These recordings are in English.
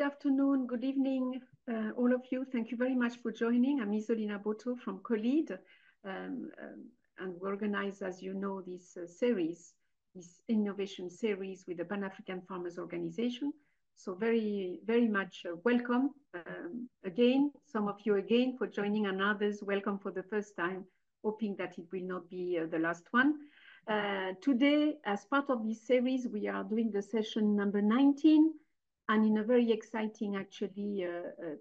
afternoon, good evening, all of you. Thank you very much for joining. I'm Isolina from COLEAD, and we organize, as you know, this series, this innovation series with the Pan-African Farmers Organization. So very, very much welcome again, some of you again for joining, and others welcome for the first time, hoping that it will not be the last one. Today, as part of this series, we are doing the session number 19, and in a very exciting, actually,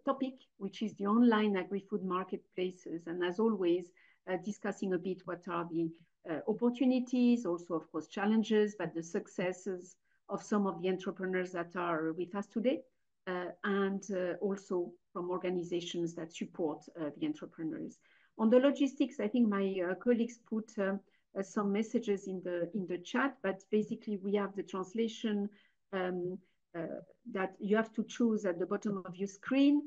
topic, which is the online agri-food marketplaces. And as always, discussing a bit what are the opportunities, also, of course, challenges, but the successes of some of the entrepreneurs that are with us today, and also from organizations that support the entrepreneurs. On the logistics, I think my colleagues put some messages in the chat, but basically we have the translation that you have to choose at the bottom of your screen.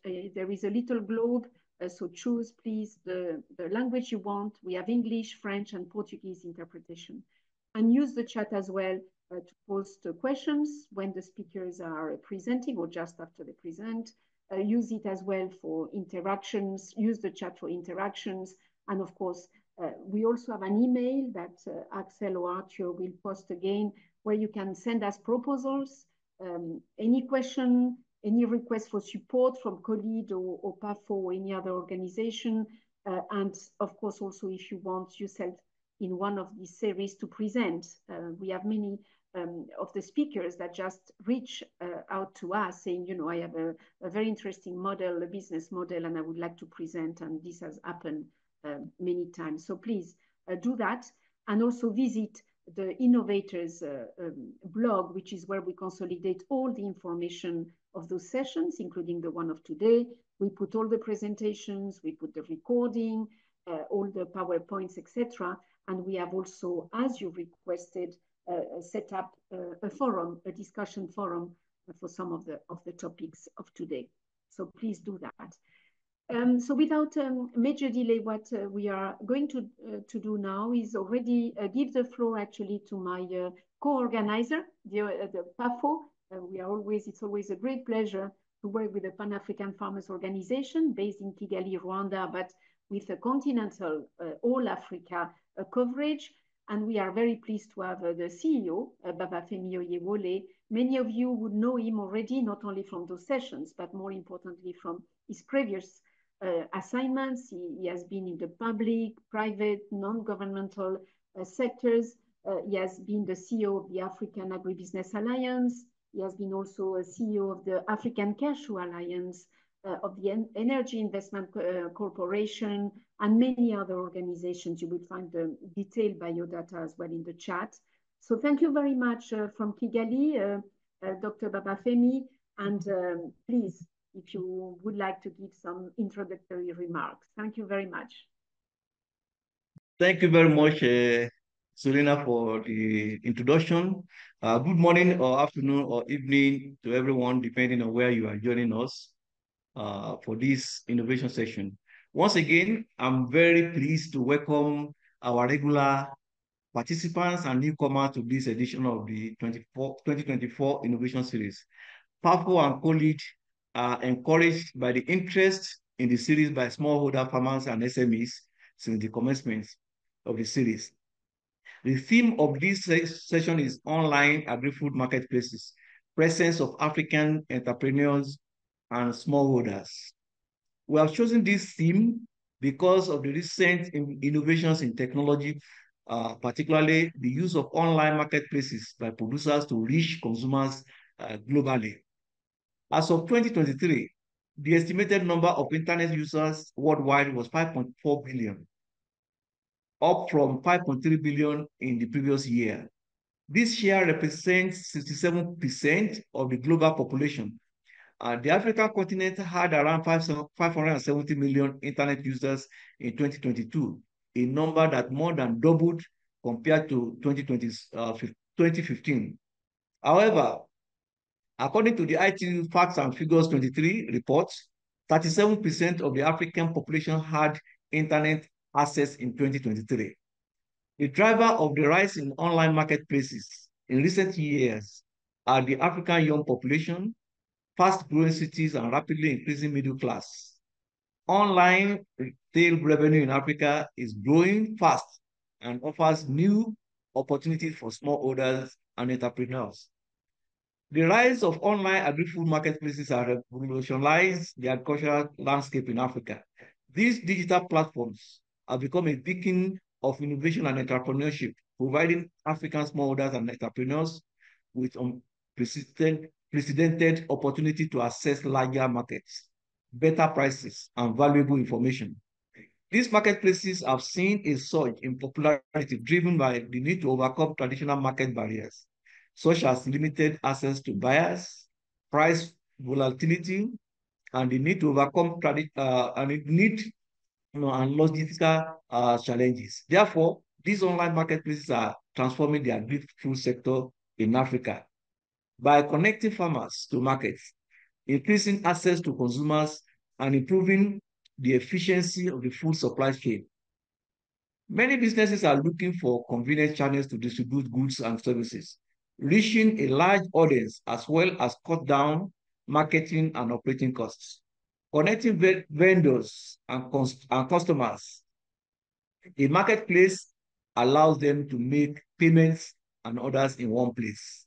There is a little globe, so choose please the language you want. We have English, French, and Portuguese interpretation. And use the chat as well to post questions when the speakers are presenting or just after they present. Use it as well for interactions, use the chat for interactions. And of course, we also have an email that Axel or Arthur will post again, where you can send us proposals, any question, any request for support from COLEAD or PAFO or any other organization. And of course, also if you want yourself in one of these series to present. We have many of the speakers that just reach out to us saying, you know, I have a very interesting model, a business model, and I would like to present, and this has happened many times. So please do that, and also visit the Innovators blog, which is where we consolidate all the information of those sessions, including the one of today. We put all the presentations, we put the recording, all the PowerPoints, etc. And we have also, as you requested, set up a forum, a discussion forum for some of the topics of today. So please do that. So without major delay, what we are going to do now is already give the floor actually to my co-organizer, the PAFO. It's always a great pleasure to work with the Pan-African Farmers Organization based in Kigali, Rwanda, but with a continental, all Africa coverage. And we are very pleased to have the CEO, Babafemi OYEWOLE. Many of you would know him already, not only from those sessions, but more importantly from his previous assignments. He has been in the public, private, non-governmental sectors. He has been the CEO of the African Agribusiness Alliance. He has been also a CEO of the African Cashew Alliance, of the Energy Investment Corporation, and many other organizations. You will find the detailed biodata as well in the chat. So thank you very much from Kigali, Dr. Babafemi, and please, if you would like to give some introductory remarks. Thank you very much. Thank you very much, Selena, for the introduction. Good morning or afternoon or evening to everyone, depending on where you are joining us for this innovation session. Once again, I'm very pleased to welcome our regular participants and newcomers to this edition of the 2024 Innovation Series. PAFO and COLEAD are encouraged by the interest in the series by smallholder farmers and SMEs since the commencement of the series. The theme of this session is online agri-food marketplaces, presence of African entrepreneurs and smallholders. We have chosen this theme because of the recent innovations in technology, particularly the use of online marketplaces by producers to reach consumers globally. As of 2023, the estimated number of internet users worldwide was 5.4 billion, up from 5.3 billion in the previous year. This share represents 67% of the global population. The African continent had around 570 million internet users in 2022, a number that more than doubled compared to 2015. However, according to the IT Facts and Figures 23 report, 37% of the African population had internet access in 2023. The driver of the rise in online marketplaces in recent years are the African young population, fast-growing cities and rapidly increasing middle class. Online retail revenue in Africa is growing fast and offers new opportunities for smallholders and entrepreneurs. The rise of online agri-food marketplaces has revolutionized the agricultural landscape in Africa. These digital platforms have become a beacon of innovation and entrepreneurship, providing African smallholders and entrepreneurs with unprecedented opportunity to access larger markets, better prices, and valuable information. These marketplaces have seen a surge in popularity driven by the need to overcome traditional market barriers, such as limited access to buyers, price volatility, and the need to overcome and logistical challenges. Therefore, these online marketplaces are transforming the agri-food sector in Africa by connecting farmers to markets, increasing access to consumers, and improving the efficiency of the food supply chain. Many businesses are looking for convenient channels to distribute goods and services, reaching a large audience as well as cut down marketing and operating costs. Connecting vendors and customers, a marketplace allows them to make payments and orders in one place.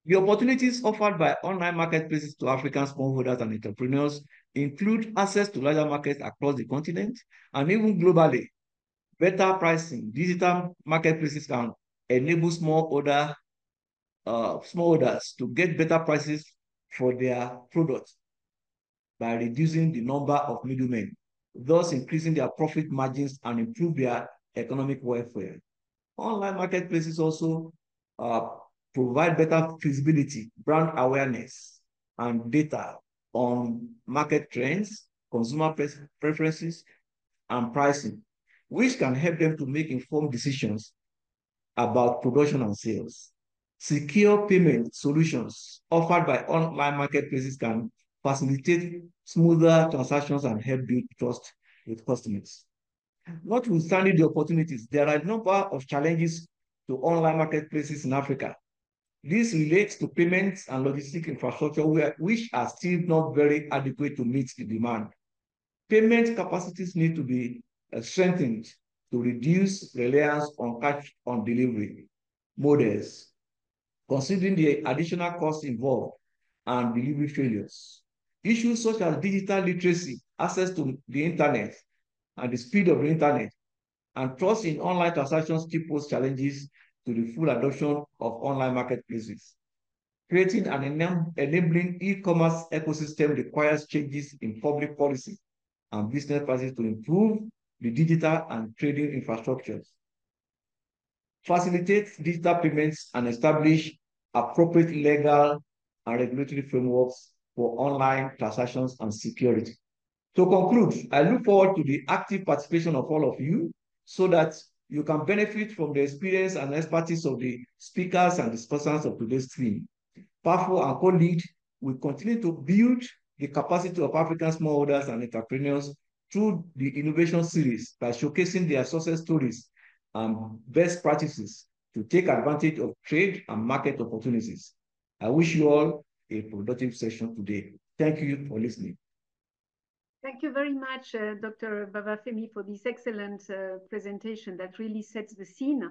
The opportunities offered by online marketplaces to African smallholders and entrepreneurs include access to larger markets across the continent and even globally. Better pricing. Digital marketplaces can enable smallholders to get better prices for their products by reducing the number of middlemen, thus increasing their profit margins and improve their economic welfare. Online marketplaces also provide better visibility, brand awareness, and data on market trends, consumer preferences, and pricing, which can help them to make informed decisions about production and sales. Secure payment solutions offered by online marketplaces can facilitate smoother transactions and help build trust with customers. Notwithstanding the opportunities, there are a number of challenges to online marketplaces in Africa. This relates to payments and logistic infrastructure which are still not very adequate to meet the demand. Payment capacities need to be strengthened to reduce reliance on cash on delivery models, considering the additional costs involved and delivery failures. Issues such as digital literacy, access to the internet, and the speed of the internet, and trust in online transactions still pose challenges to the full adoption of online marketplaces. Creating an enabling e-commerce ecosystem requires changes in public policy and business practices to improve the digital and trading infrastructures, facilitate digital payments, and establish appropriate legal and regulatory frameworks for online transactions and security. To conclude, I look forward to the active participation of all of you so that you can benefit from the experience and expertise of the speakers and discussants of today's theme. PAFO and COLEAD will continue to build the capacity of African smallholders and entrepreneurs through the innovation series by showcasing their success stories and best practices to take advantage of trade and market opportunities. I wish you all a productive session today. Thank you for listening. Thank you very much, Dr. Babafemi, for this excellent presentation that really sets the scene.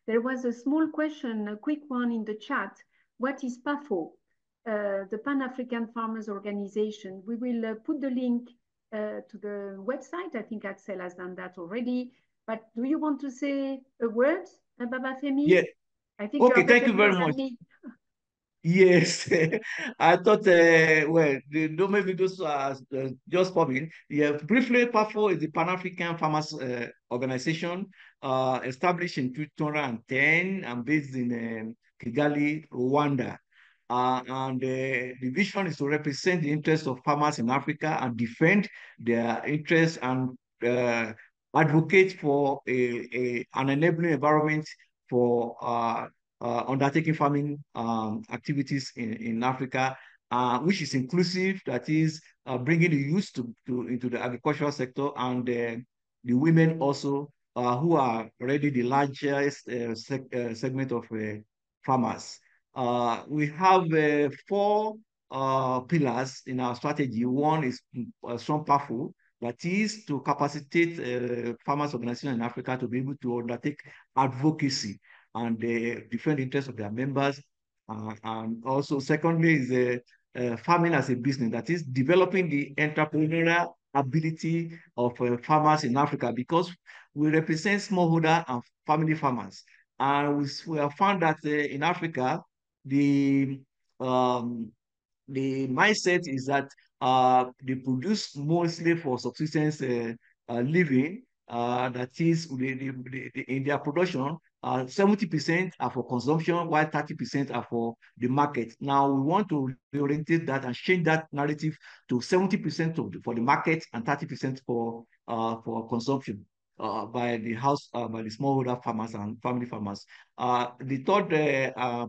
There was a small question, a quick one in the chat. What is PAFO, the Pan-African Farmers Organization? We will put the link to the website. I think Axel has done that already. But do you want to say a word, Babafemi? Yeah. I think okay, thank you very much. Yes, I thought, well, don't maybe those are just popping. Yeah, briefly, PAFO is the Pan-African Farmers Organization established in 2010 and based in Kigali, Rwanda. And the vision is to represent the interests of farmers in Africa and defend their interests and advocate for an enabling environment for undertaking farming activities in Africa, which is inclusive, that is bringing the youth into the agricultural sector, and the women also, who are already the largest segment of farmers. We have 4 pillars in our strategy. One is strong PAFO, that is to capacitate farmers organizations in Africa to be able to undertake advocacy and defend the interests of their members. And also, secondly, is farming as a business, that is developing the entrepreneurial ability of farmers in Africa, because we represent smallholder and family farmers. And we have found that in Africa, the mindset is that they produce mostly for subsistence living. That is, in their production, 70% are for consumption, while 30% are for the market. Now, we want to reorientate that and change that narrative to 70% for the market and 30% for consumption by the smallholder farmers and family farmers. The third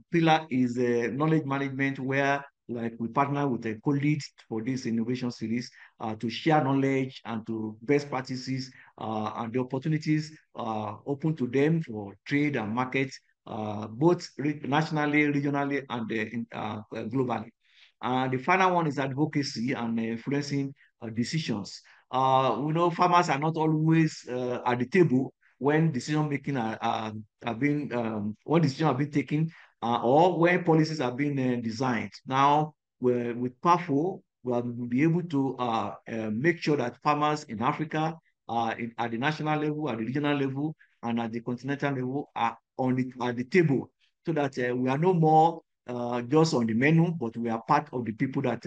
pillar is knowledge management, where we partner with a COLEAD for this innovation series to share knowledge and to best practices and the opportunities open to them for trade and markets, both nationally, regionally, and globally. The final one is advocacy and influencing decisions. We know farmers are not always at the table when decision making when decisions have been taken, or when policies are being designed. Now, with PAFO, we'll be able to make sure that farmers in Africa, at the national level, at the regional level, and at the continental level are at the table, so that we are no more just on the menu, but we are part of the people that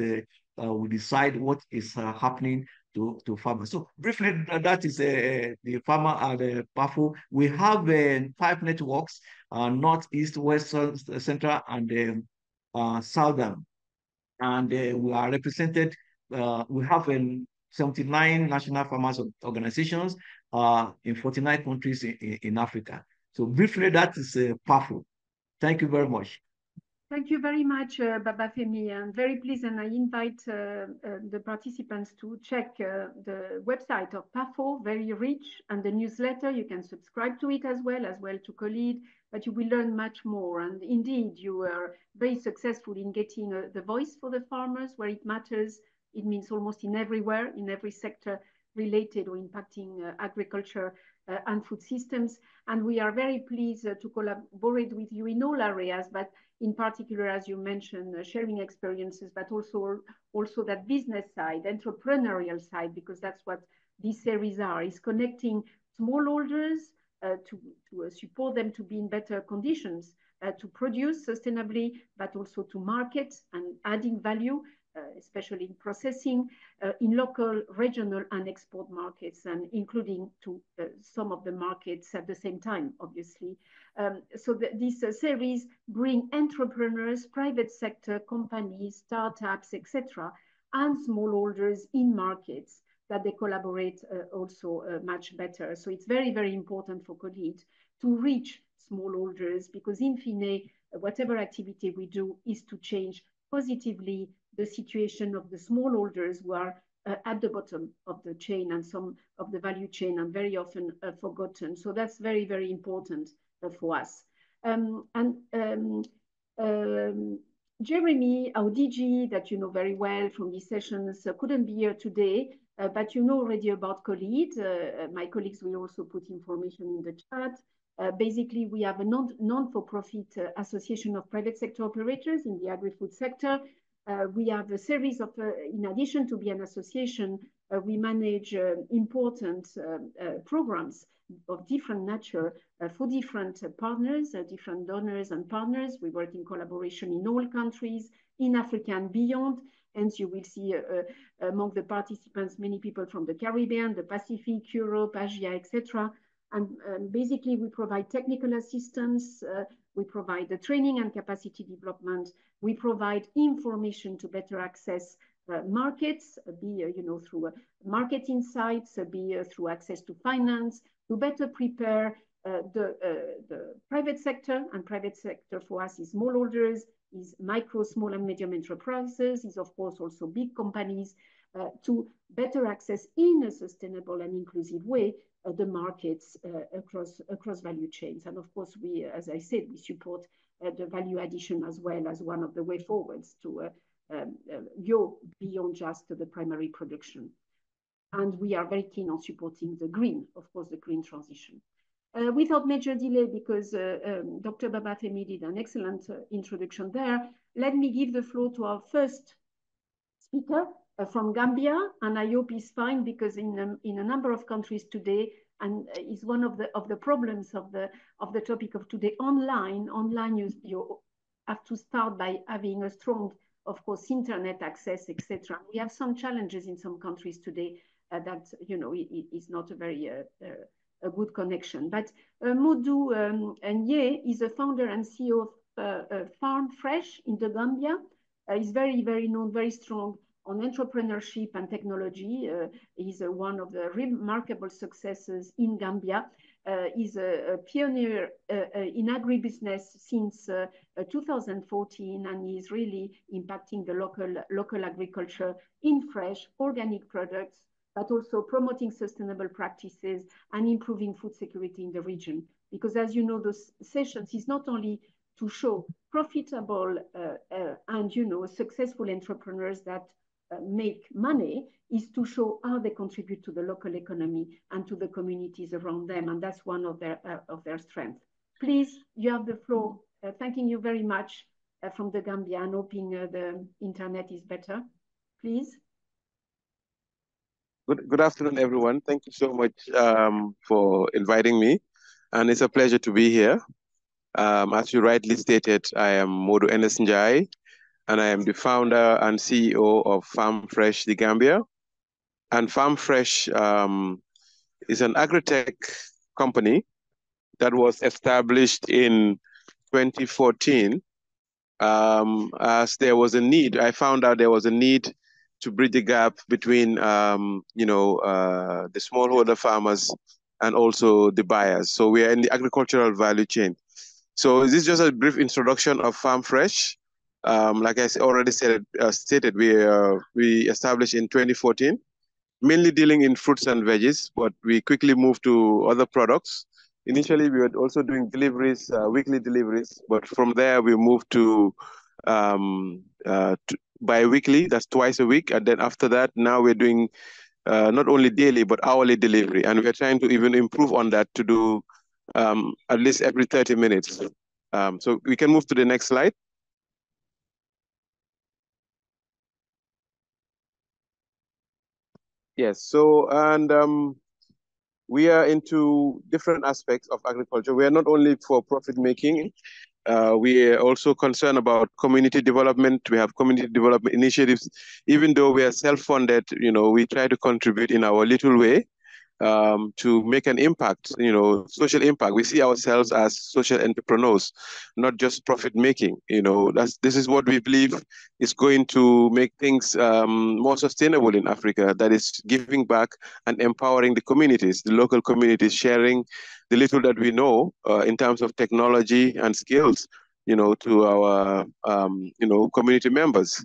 will decide what is happening to farmers. So briefly, that is the farmer and the PAFO. We have 5 networks: Northeast, Western, Central, and Southern. And we are represented, we have 79 national farmers organizations in 49 countries in Africa. So briefly, that is PAFO. Thank you very much. Thank you very much, Babafemi. I'm very pleased, and I invite the participants to check the website of PAFO, very rich, and the newsletter. You can subscribe to it as well to COLEAD, but you will learn much more. And indeed, you were very successful in getting the voice for the farmers where it matters. It means almost in everywhere, in every sector related or impacting agriculture and food systems. And we are very pleased to collaborate with you in all areas, but in particular, as you mentioned, sharing experiences, but also that business side, entrepreneurial side, because that's what these series are, is connecting smallholders to support them to be in better conditions to produce sustainably, but also to market and adding value, especially in processing, in local, regional, and export markets, and including to some of the markets at the same time, obviously. So this series bring entrepreneurs, private sector companies, startups, etc., and smallholders in markets that they collaborate also much better. So it's very, very important for COLEAD to reach smallholders, because in fine, whatever activity we do is to change positively the situation of the smallholders who are at the bottom of the chain and some of the value chain, and very often forgotten. So that's very, very important for us. Jeremy, our DG, that you know very well from these sessions, couldn't be here today, but you know already about COLEAD. My colleagues will also put information in the chat. Basically, we have a non-for-profit association of private sector operators in the agri-food sector. We have a series of, in addition to be an association, we manage important programs of different nature for different partners, different donors and partners. We work in collaboration in all countries, in Africa and beyond. And you will see among the participants, many people from the Caribbean, the Pacific, Europe, Asia, etc. And basically, we provide technical assistance, we provide the training and capacity development, we provide information to better access markets, be through market insights, be through access to finance, to better prepare the private sector. And private sector for us is smallholders, is micro, small and medium enterprises, is of course also big companies, to better access in a sustainable and inclusive way the markets across value chains. And of course, we, as I said, we support the value addition as well as one of the way forwards to go beyond just the primary production. And we are very keen on supporting the green, of course, the green transition. Without major delay, because Dr. Babafemi did an excellent introduction there, let me give the floor to our first speaker from Gambia, and I hope he's fine, because in a number of countries today, and is one of the problems of the topic of today, online you have to start by having a strong, of course, internet access, etc. We have some challenges in some countries today that, you know, it is not a very a good connection. But Modou Nye is a founder and CEO of Farm Fresh in the Gambia. He's very, very known, very strong on entrepreneurship and technology. He's one of the remarkable successes in Gambia. He's a pioneer in agribusiness since 2014, and he's really impacting the local agriculture in fresh, organic products, but also promoting sustainable practices and improving food security in the region. Because as you know, those sessions is not only to show profitable and, you know, successful entrepreneurs that make money, is to show how they contribute to the local economy and to the communities around them. And that's one of their strengths. Please, you have the floor. Thanking you very much from the Gambia, and hoping the internet is better. Please. Good afternoon, everyone. Thank you so much for inviting me. And it's a pleasure to be here. As you rightly stated, I am Modou Njai, and I am the founder and CEO of Farm Fresh, the Gambia. And Farm Fresh is an agri-tech company that was established in 2014 as there was a need. I found out there was a need to bridge the gap between, you know, the smallholder farmers and also the buyers. So we are in the agricultural value chain. So this is just a brief introduction of Farm Fresh. Like I already stated, we established in 2014, mainly dealing in fruits and veggies, but we quickly moved to other products. Initially, we were also doing deliveries, weekly deliveries, but from there we moved to bi-weekly, that's twice a week. And then after that, now we're doing not only daily, but hourly delivery. And we're trying to even improve on that to do at least every 30 minutes. So we can move to the next slide. Yes, so, and we are into different aspects of agriculture. We are not only for profit making, we are also concerned about community development. We have community development initiatives. Even though we are self-funded, you know, we try to contribute in our little way to make an impact, you know, social impact. We see ourselves as social entrepreneurs, not just profit making. You know, this is what we believe is going to make things more sustainable in Africa. That is giving back and empowering the communities, the local communities, sharing the little that we know in terms of technology and skills, you know, to our you know, community members.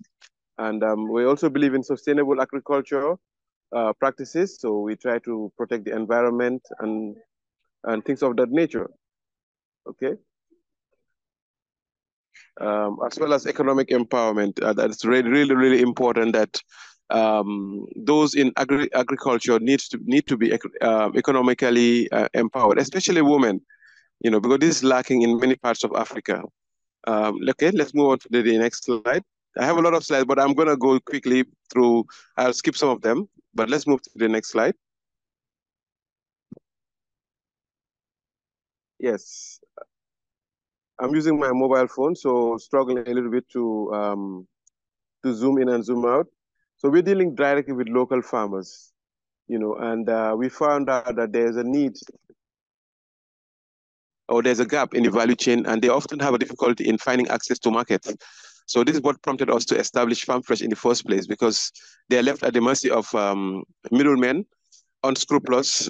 And we also believe in sustainable agriculture practices. So we try to protect the environment and things of that nature. Okay. As well as economic empowerment. That's really important that those in agriculture need to be economically empowered, especially women, you know, because this is lacking in many parts of Africa. Okay, let's move on to the next slide. I have a lot of slides, but I'm going to go quickly through. I'll skip some of them, but let's move to the next slide. Yes, I'm using my mobile phone, so struggling a little bit to zoom in and zoom out. So we're dealing directly with local farmers, you know, and we found out that there's a need or there's a gap in the value chain, and they often have a difficulty in finding access to markets. So this is what prompted us to establish Farm Fresh in the first place, because they are left at the mercy of middlemen, unscrupulous.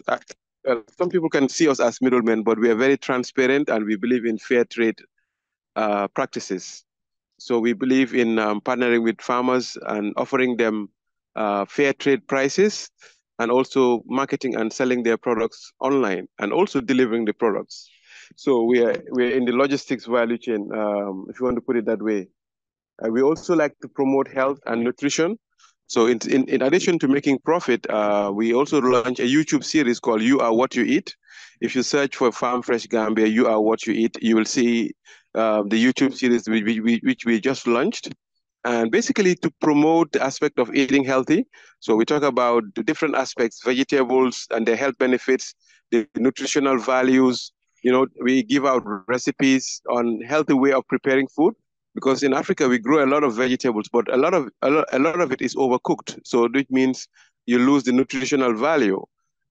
Some people can see us as middlemen, but we are very transparent and we believe in fair trade practices. So we believe in partnering with farmers and offering them fair trade prices, and also marketing and selling their products online, and also delivering the products. So we're in the logistics value chain, if you want to put it that way. We also like to promote health and nutrition. So in addition to making profit, we also launch a YouTube series called You Are What You Eat. If you search for Farm Fresh Gambia, You Are What You Eat, you will see the YouTube series which we just launched. And basically to promote the aspect of eating healthy. So we talk about the different aspects, vegetables and their health benefits, the nutritional values. We give out recipes on healthy way of preparing food, because in Africa we grow a lot of vegetables, but a lot of it is overcooked. So which means you lose the nutritional value.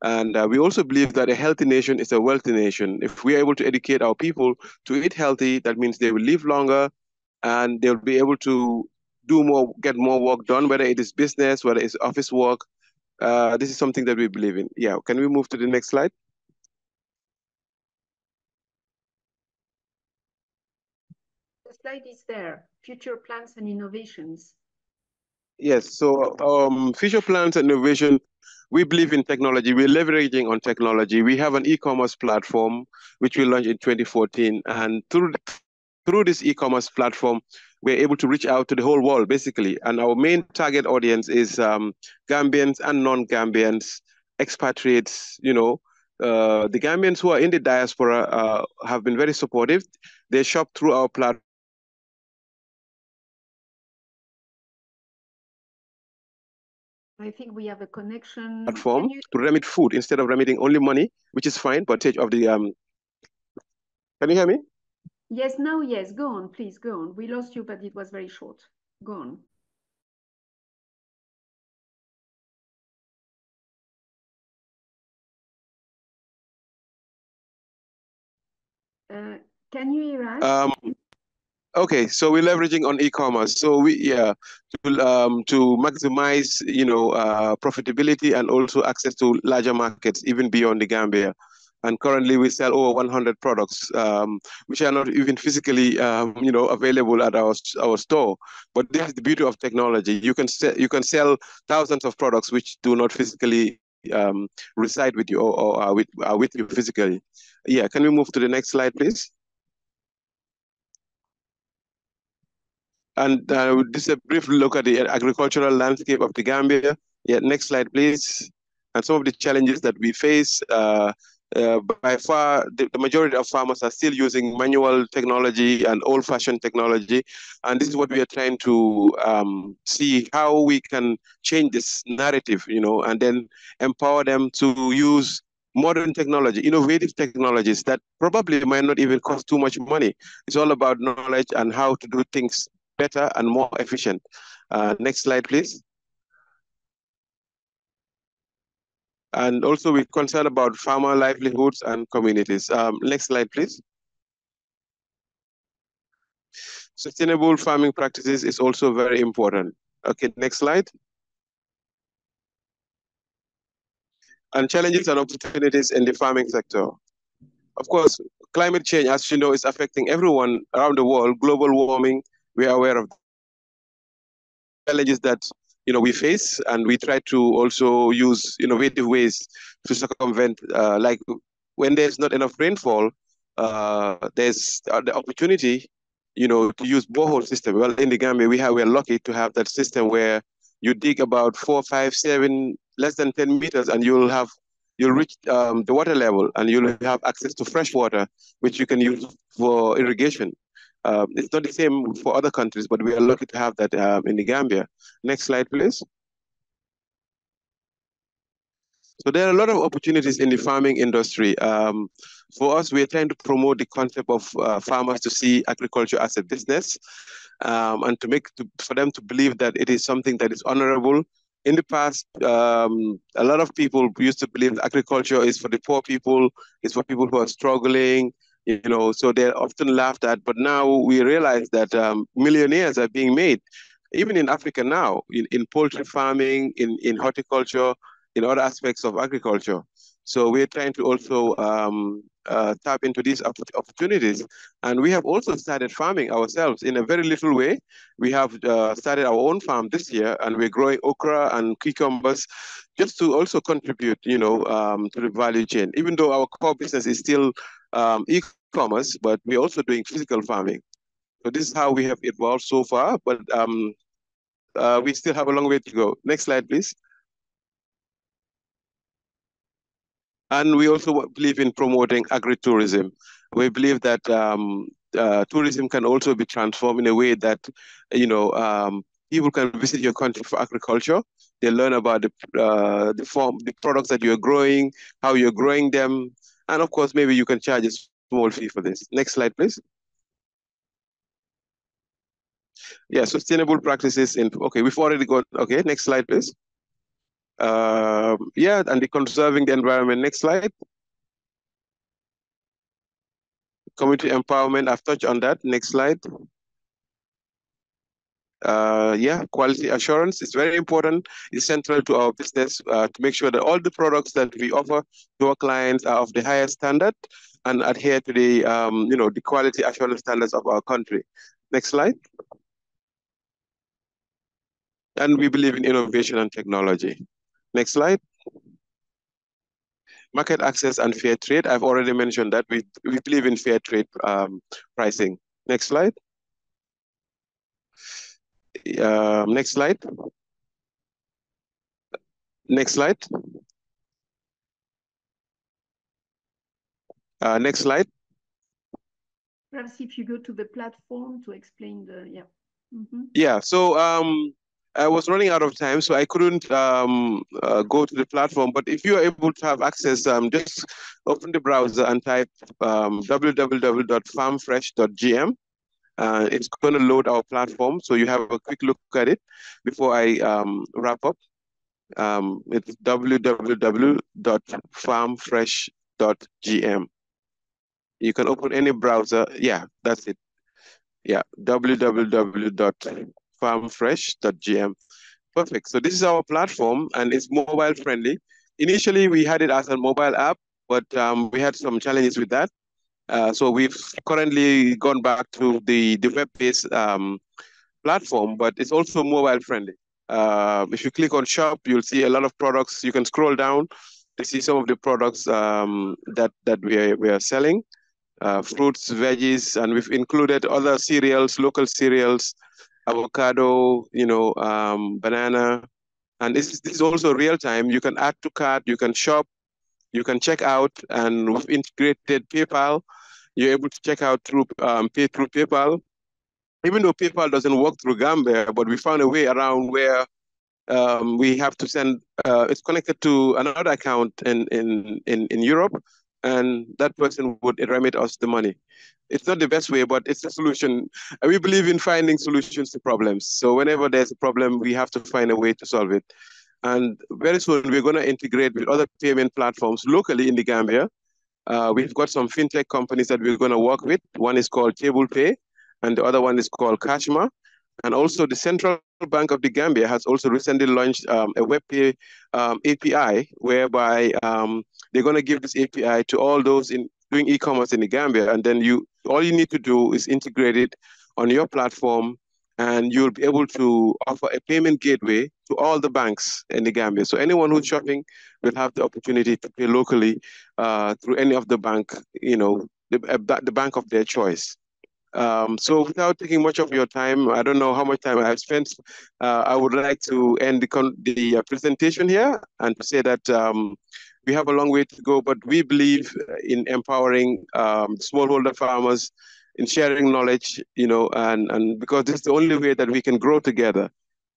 And we also believe that a healthy nation is a wealthy nation. If we are able to educate our people to eat healthy, that means they will live longer and they'll be able to get more work done, whether it is business, whether it's office work. This is something that we believe in. Yeah, can we move to the next slide? The slide is there, future plans and innovations. Yes, so future plans and innovation, we believe in technology. We're leveraging on technology. We have an e-commerce platform, which we launched in 2014. And through this e-commerce platform, we're able to reach out to the whole world, basically. And our main target audience is Gambians and non-Gambians, expatriates. The Gambians who are in the diaspora have been very supportive. They shop through our platform. I think we have a connection. Platform to remit food instead of remitting only money, which is fine, but of the Can you hear me? Yes, now, yes. Go on, please, go on. We lost you, but it was very short. Go on. Can you hear us? Okay, so we're leveraging on e-commerce. So to maximize, profitability and also access to larger markets, even beyond the Gambia. And currently we sell over 100 products, which are not even physically, available at our store. But this is the beauty of technology. You can sell thousands of products which do not physically reside with you or are with you physically. Yeah, can we move to the next slide, please? And this is a brief look at the agricultural landscape of the Gambia. Yeah, next slide, please. And some of the challenges that we face. By far, the majority of farmers are still using manual technology and old-fashioned technology. And this is what we are trying to see how we can change this narrative, and then empower them to use modern technology, innovative technologies that probably might not even cost too much money. It's all about knowledge and how to do things better and more efficient. Next slide, please. And also we're concerned about farmer livelihoods and communities. Next slide, please. Sustainable farming practices is also very important. Okay, next slide. And challenges and opportunities in the farming sector. Of course, climate change, as you know, is affecting everyone around the world. Global warming, we are aware of challenges that we face, and we try to also use innovative ways to circumvent. Like when there's not enough rainfall, there's the opportunity, to use borehole system. Well, in the Gambia, we're lucky to have that system where you dig about 4, 5, 7, less than 10 meters, and you'll reach the water level, and you'll have access to fresh water, which you can use for irrigation. It's not the same for other countries, but we are lucky to have that in the Gambia. Next slide, please. So there are a lot of opportunities in the farming industry. For us, we are trying to promote the concept of farmers to see agriculture as a business, and for them to believe that it is something that is honorable. In the past, a lot of people used to believe agriculture is for the poor people, it's for people who are struggling, so they're often laughed at. But now we realize that millionaires are being made, even in Africa now, in poultry farming, in horticulture, in other aspects of agriculture. So we're trying to also tap into these opportunities. And we have also started farming ourselves in a very little way. We have started our own farm this year, and we're growing okra and cucumbers just to also contribute, to the value chain. Even though our core business is still e-commerce, but we're also doing physical farming. So this is how we have evolved so far, but we still have a long way to go. Next slide, please. And we also believe in promoting agritourism. We believe that tourism can also be transformed in a way that, people can visit your country for agriculture. They learn about the products that you're growing, how you're growing them, and of course, maybe you can charge a small fee for this. Next slide, please. Yeah, sustainable practices okay, we've already got, okay, next slide, please. Yeah, and the conserving the environment. Next slide. Community empowerment, I've touched on that. Next slide. Yeah, quality assurance is very important. It's central to our business to make sure that all the products that we offer to our clients are of the highest standard and adhere to the, the quality assurance standards of our country. Next slide. And we believe in innovation and technology. Next slide. Market access and fair trade. I've already mentioned that. We believe in fair trade pricing. Next slide. Next slide. Next slide. Next slide. Perhaps if you go to the platform to explain the, yeah. Mm-hmm. Yeah, so I was running out of time, so I couldn't go to the platform. But if you are able to have access, just open the browser and type www.farmfresh.gm. It's going to load our platform, so you have a quick look at it before I wrap up. It's www.farmfresh.gm. You can open any browser. Yeah, that's it. Yeah, www.farmfresh.gm. Perfect. So this is our platform, and it's mobile friendly. Initially, we had it as a mobile app, but we had some challenges with that. So we've currently gone back to the web-based platform, but it's also mobile friendly. If you click on shop, you'll see a lot of products. You can scroll down to see some of the products that we are selling. Fruits, veggies, and we've included other cereals, local cereals, avocado, banana. And this is also real time. You can add to cart, you can shop, you can check out, and we've integrated PayPal. You're able to check out through pay through PayPal. Even though PayPal doesn't work through Gambia, but we found a way around where we have to send. It's connected to another account in Europe, and that person would remit us the money. It's not the best way, but it's a solution. And we believe in finding solutions to problems. So whenever there's a problem, we have to find a way to solve it. And very soon, we're going to integrate with other payment platforms locally in the Gambia. We've got some fintech companies that we're going to work with. One is called Table Pay, and the other one is called Kashma. And also the Central Bank of the Gambia has also recently launched a WebPay API, whereby they're going to give this API to all those doing e-commerce in the Gambia. And then all you need to do is integrate it on your platform, and you'll be able to offer a payment gateway to all the banks in the Gambia. So anyone who's shopping will have the opportunity to pay locally through any of the bank, the bank of their choice. So without taking much of your time, I don't know how much time I have spent. I would like to end the presentation here and to say that we have a long way to go, but we believe in empowering smallholder farmers, in sharing knowledge, and because this is the only way that we can grow together.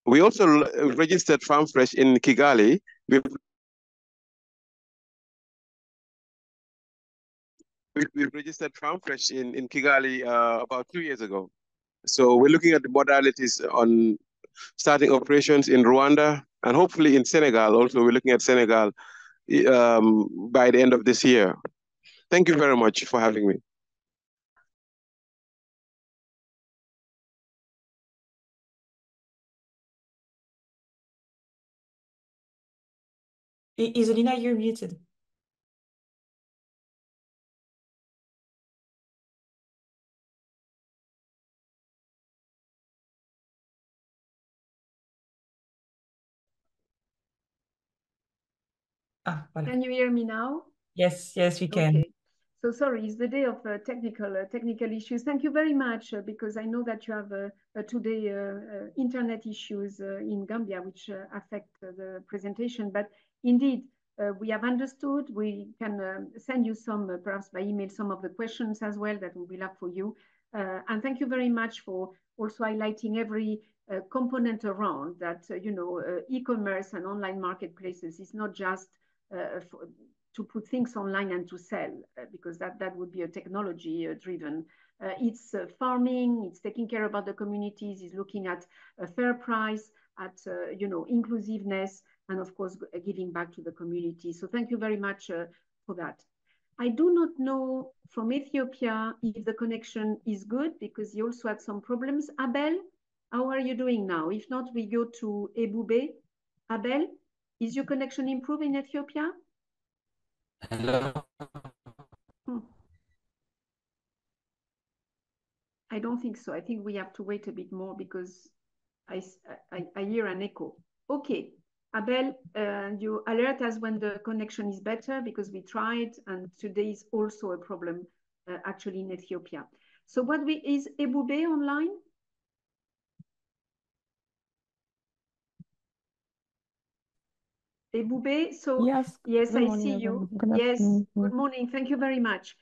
We also registered FarmFresh in Kigali. We've registered FarmFresh in Kigali about 2 years ago. So we're looking at the modalities on starting operations in Rwanda and hopefully in Senegal. Also, we're looking at Senegal by the end of this year. Thank you very much for having me. Isolina, you're muted. Can you hear me now? Yes, we can. Okay. So sorry, it's the day of technical issues. Thank you very much, because I know that you have today internet issues in Gambia, which affect the presentation. But indeed, we have understood. We can send you some, perhaps by email, some of the questions as well that we will have for you. And thank you very much for also highlighting every component around that, e-commerce and online marketplaces is not just to put things online and to sell, because that would be a technology driven. It's farming, it's taking care about the communities, it's looking at a fair price, at inclusiveness, and of course giving back to the community. So thank you very much for that. I do not know from Ethiopia if the connection is good, because you also had some problems. Abel, how are you doing now? If not, we go to Ebube. Abel, is your connection improving in Ethiopia? Hello. I don't think so. I think we have to wait a bit more because I hear an echo. Okay, Abel, you alert us when the connection is better, because we tried, and today is also a problem actually in Ethiopia. So is Ebube online? Ebube, so yes, I see you. Yes, good morning. Thank you very much.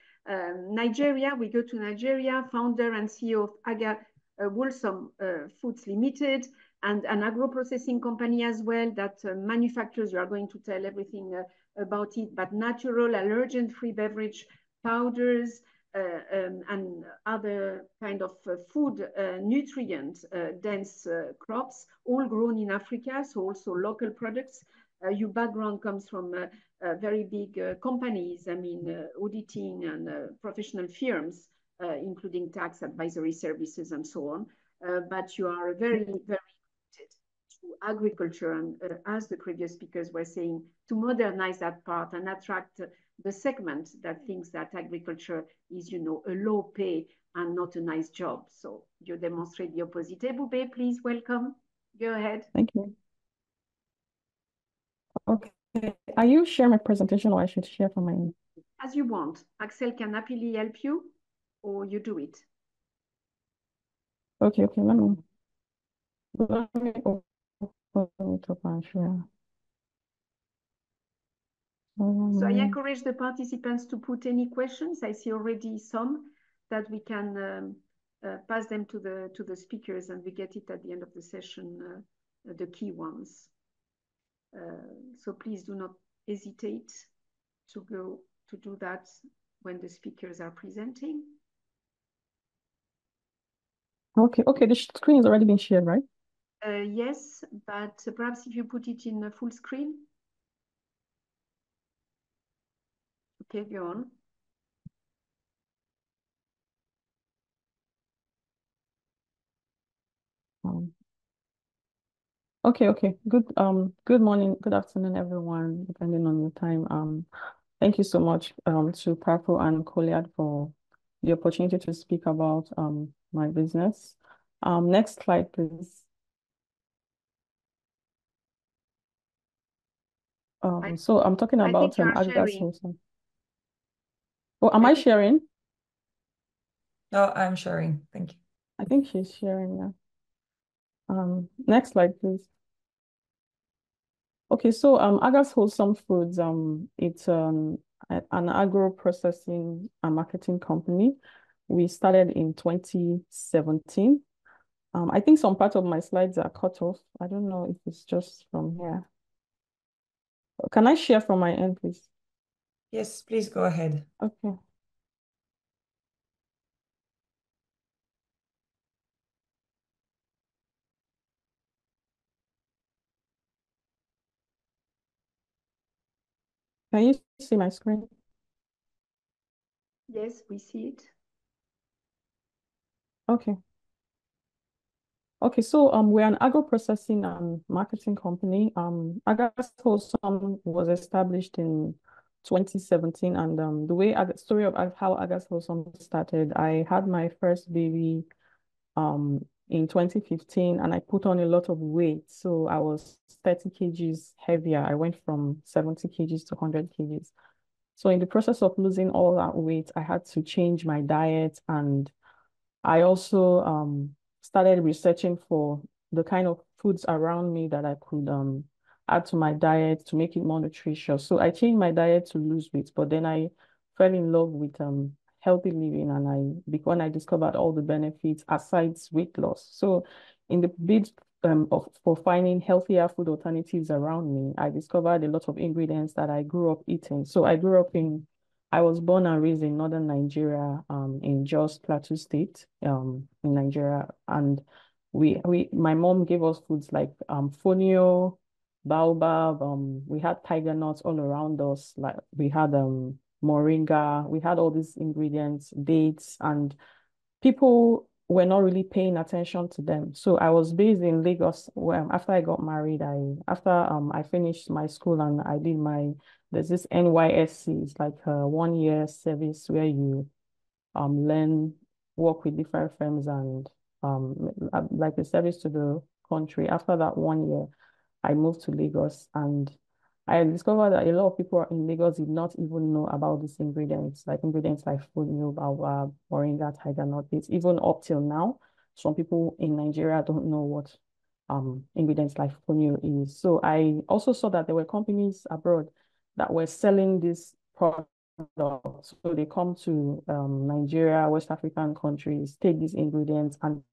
Nigeria, we go to Nigeria, founder and CEO of Akah Wholesome Foods Limited, and an agro-processing company as well that manufactures, you are going to tell everything about it, but natural, allergen-free beverage powders and other kind of food nutrient-dense crops, all grown in Africa, so also local products. Your background comes from very big companies, I mean, auditing and professional firms, including tax advisory services and so on. But you are very, very committed to agriculture, and as the previous speakers were saying, to modernize that part and attract the segment that thinks that agriculture is, a low pay and not a nice job. So you demonstrate the opposite. Ebube, please welcome. Go ahead. Thank you. Okay. Are you sharing my presentation, or I should share from my end? As you want. Axel can happily help you, or you do it. Okay, let me open it up and share. So I encourage the participants to put any questions. I see already some that we can pass them to the speakers, and we get it at the end of the session, the key ones. So please do not hesitate to do that when the speakers are presenting. Okay, the screen has already been shared, right? Yes, but perhaps if you put it in full screen. Okay, go on. Okay. Good morning, good afternoon, everyone, depending on your time. Thank you so much to PAFO and COLEAD for the opportunity to speak about my business. Next slide, please. So I'm talking about Akah's Wholesome. Oh, am I sharing? No, I'm sharing. Thank you. I think she's sharing, yeah. Next slide, please. Okay, so Akah's Wholesome Foods, it's an agro-processing and marketing company. We started in 2017. I think some part of my slides are cut off. I don't know if it's just from here. Can I share from my end, please? Yes, please go ahead. Okay. Can you see my screen? Yes, we see it. Okay. So we're an agro-processing and marketing company. Akah's Wholesome was established in 2017, and the story of how Akah's Wholesome started, I had my first baby in 2015, and I put on a lot of weight. So I was 30 kgs heavier. I went from 70 kgs to 100 kgs. So in the process of losing all that weight, I had to change my diet, and I also started researching for the kind of foods around me that I could add to my diet to make it more nutritious. So I changed my diet to lose weight, but then I fell in love with healthy living, and when I discovered all the benefits aside weight loss. So in the bid for finding healthier food alternatives around me, I discovered a lot of ingredients that I grew up eating. So I was born and raised in northern Nigeria, in Jos Plateau State, in Nigeria, and my mom gave us foods like fonio, baobab. We had tiger nuts all around us. Like we had moringa. We had all these ingredients, dates, and people were not really paying attention to them. So I was based in Lagos. After I got married, I finished my school and I did there's this NYSC. It's like a 1 year service where you work with different firms and like a service to the country. After that 1 year, I moved to Lagos, and I discovered that a lot of people in Lagos did not even know about these ingredients like fonio, baobab, moringa, tiger nut. It's even up till now, some people in Nigeria don't know what ingredients like fonio is. So I also saw that there were companies abroad that were selling this product. So they come to Nigeria, West African countries, take these ingredients and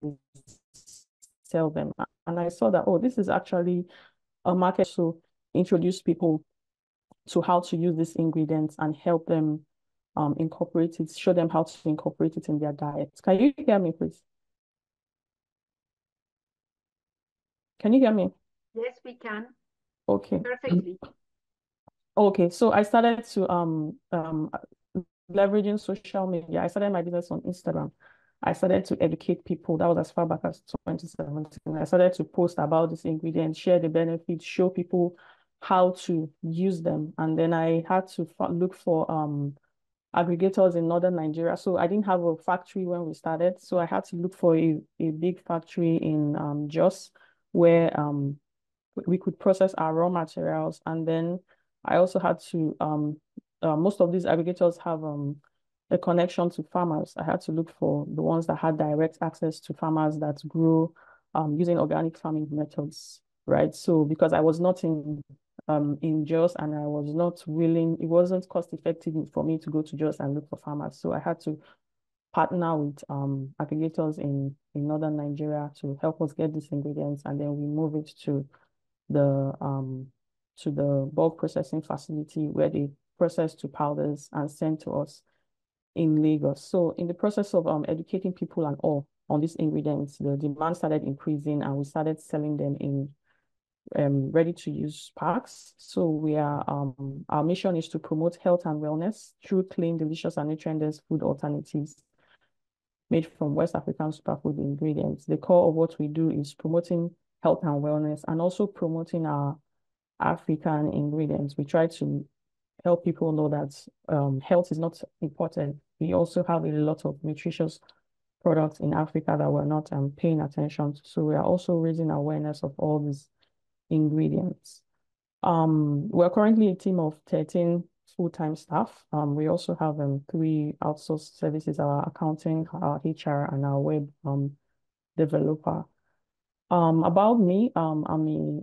sell them. And I saw that, oh, this is actually a market to introduce people to how to use these ingredients and help them incorporate it, show them how to incorporate it in their diets. Can you hear me, please? Can you hear me? Yes, we can. Okay. Perfectly. Okay, so I started to leveraging social media. I started my business on Instagram. I started to educate people. That was as far back as 2017. I started to post about these ingredients, share the benefits, show people how to use them. And then I had to look for aggregators in northern Nigeria. So I didn't have a factory when we started. So I had to look for a big factory in Jos where we could process our raw materials. And then I also had to most of these aggregators have a connection to farmers. I had to look for the ones that had direct access to farmers that grew using organic farming methods, right? So because I was not in Jos, and I was not willing, it wasn't cost effective for me to go to Jos and look for farmers. So I had to partner with aggregators in northern Nigeria to help us get these ingredients, and then we move it to the bulk processing facility where they process to powders and send to us in Lagos. So in the process of educating people and all on these ingredients, the demand started increasing, and we started selling them in ready-to-use packs. So our mission is to promote health and wellness through clean, delicious, and nutrient-dense food alternatives made from West African superfood ingredients. The core of what we do is promoting health and wellness and also promoting our African ingredients. We try to help people know that health is not important. We also have a lot of nutritious products in Africa that we're not paying attention to. So we are also raising awareness of all these ingredients. We're currently a team of 13 full-time staff. We also have 3 outsourced services: our accounting, our HR, and our web developer. About me, I'm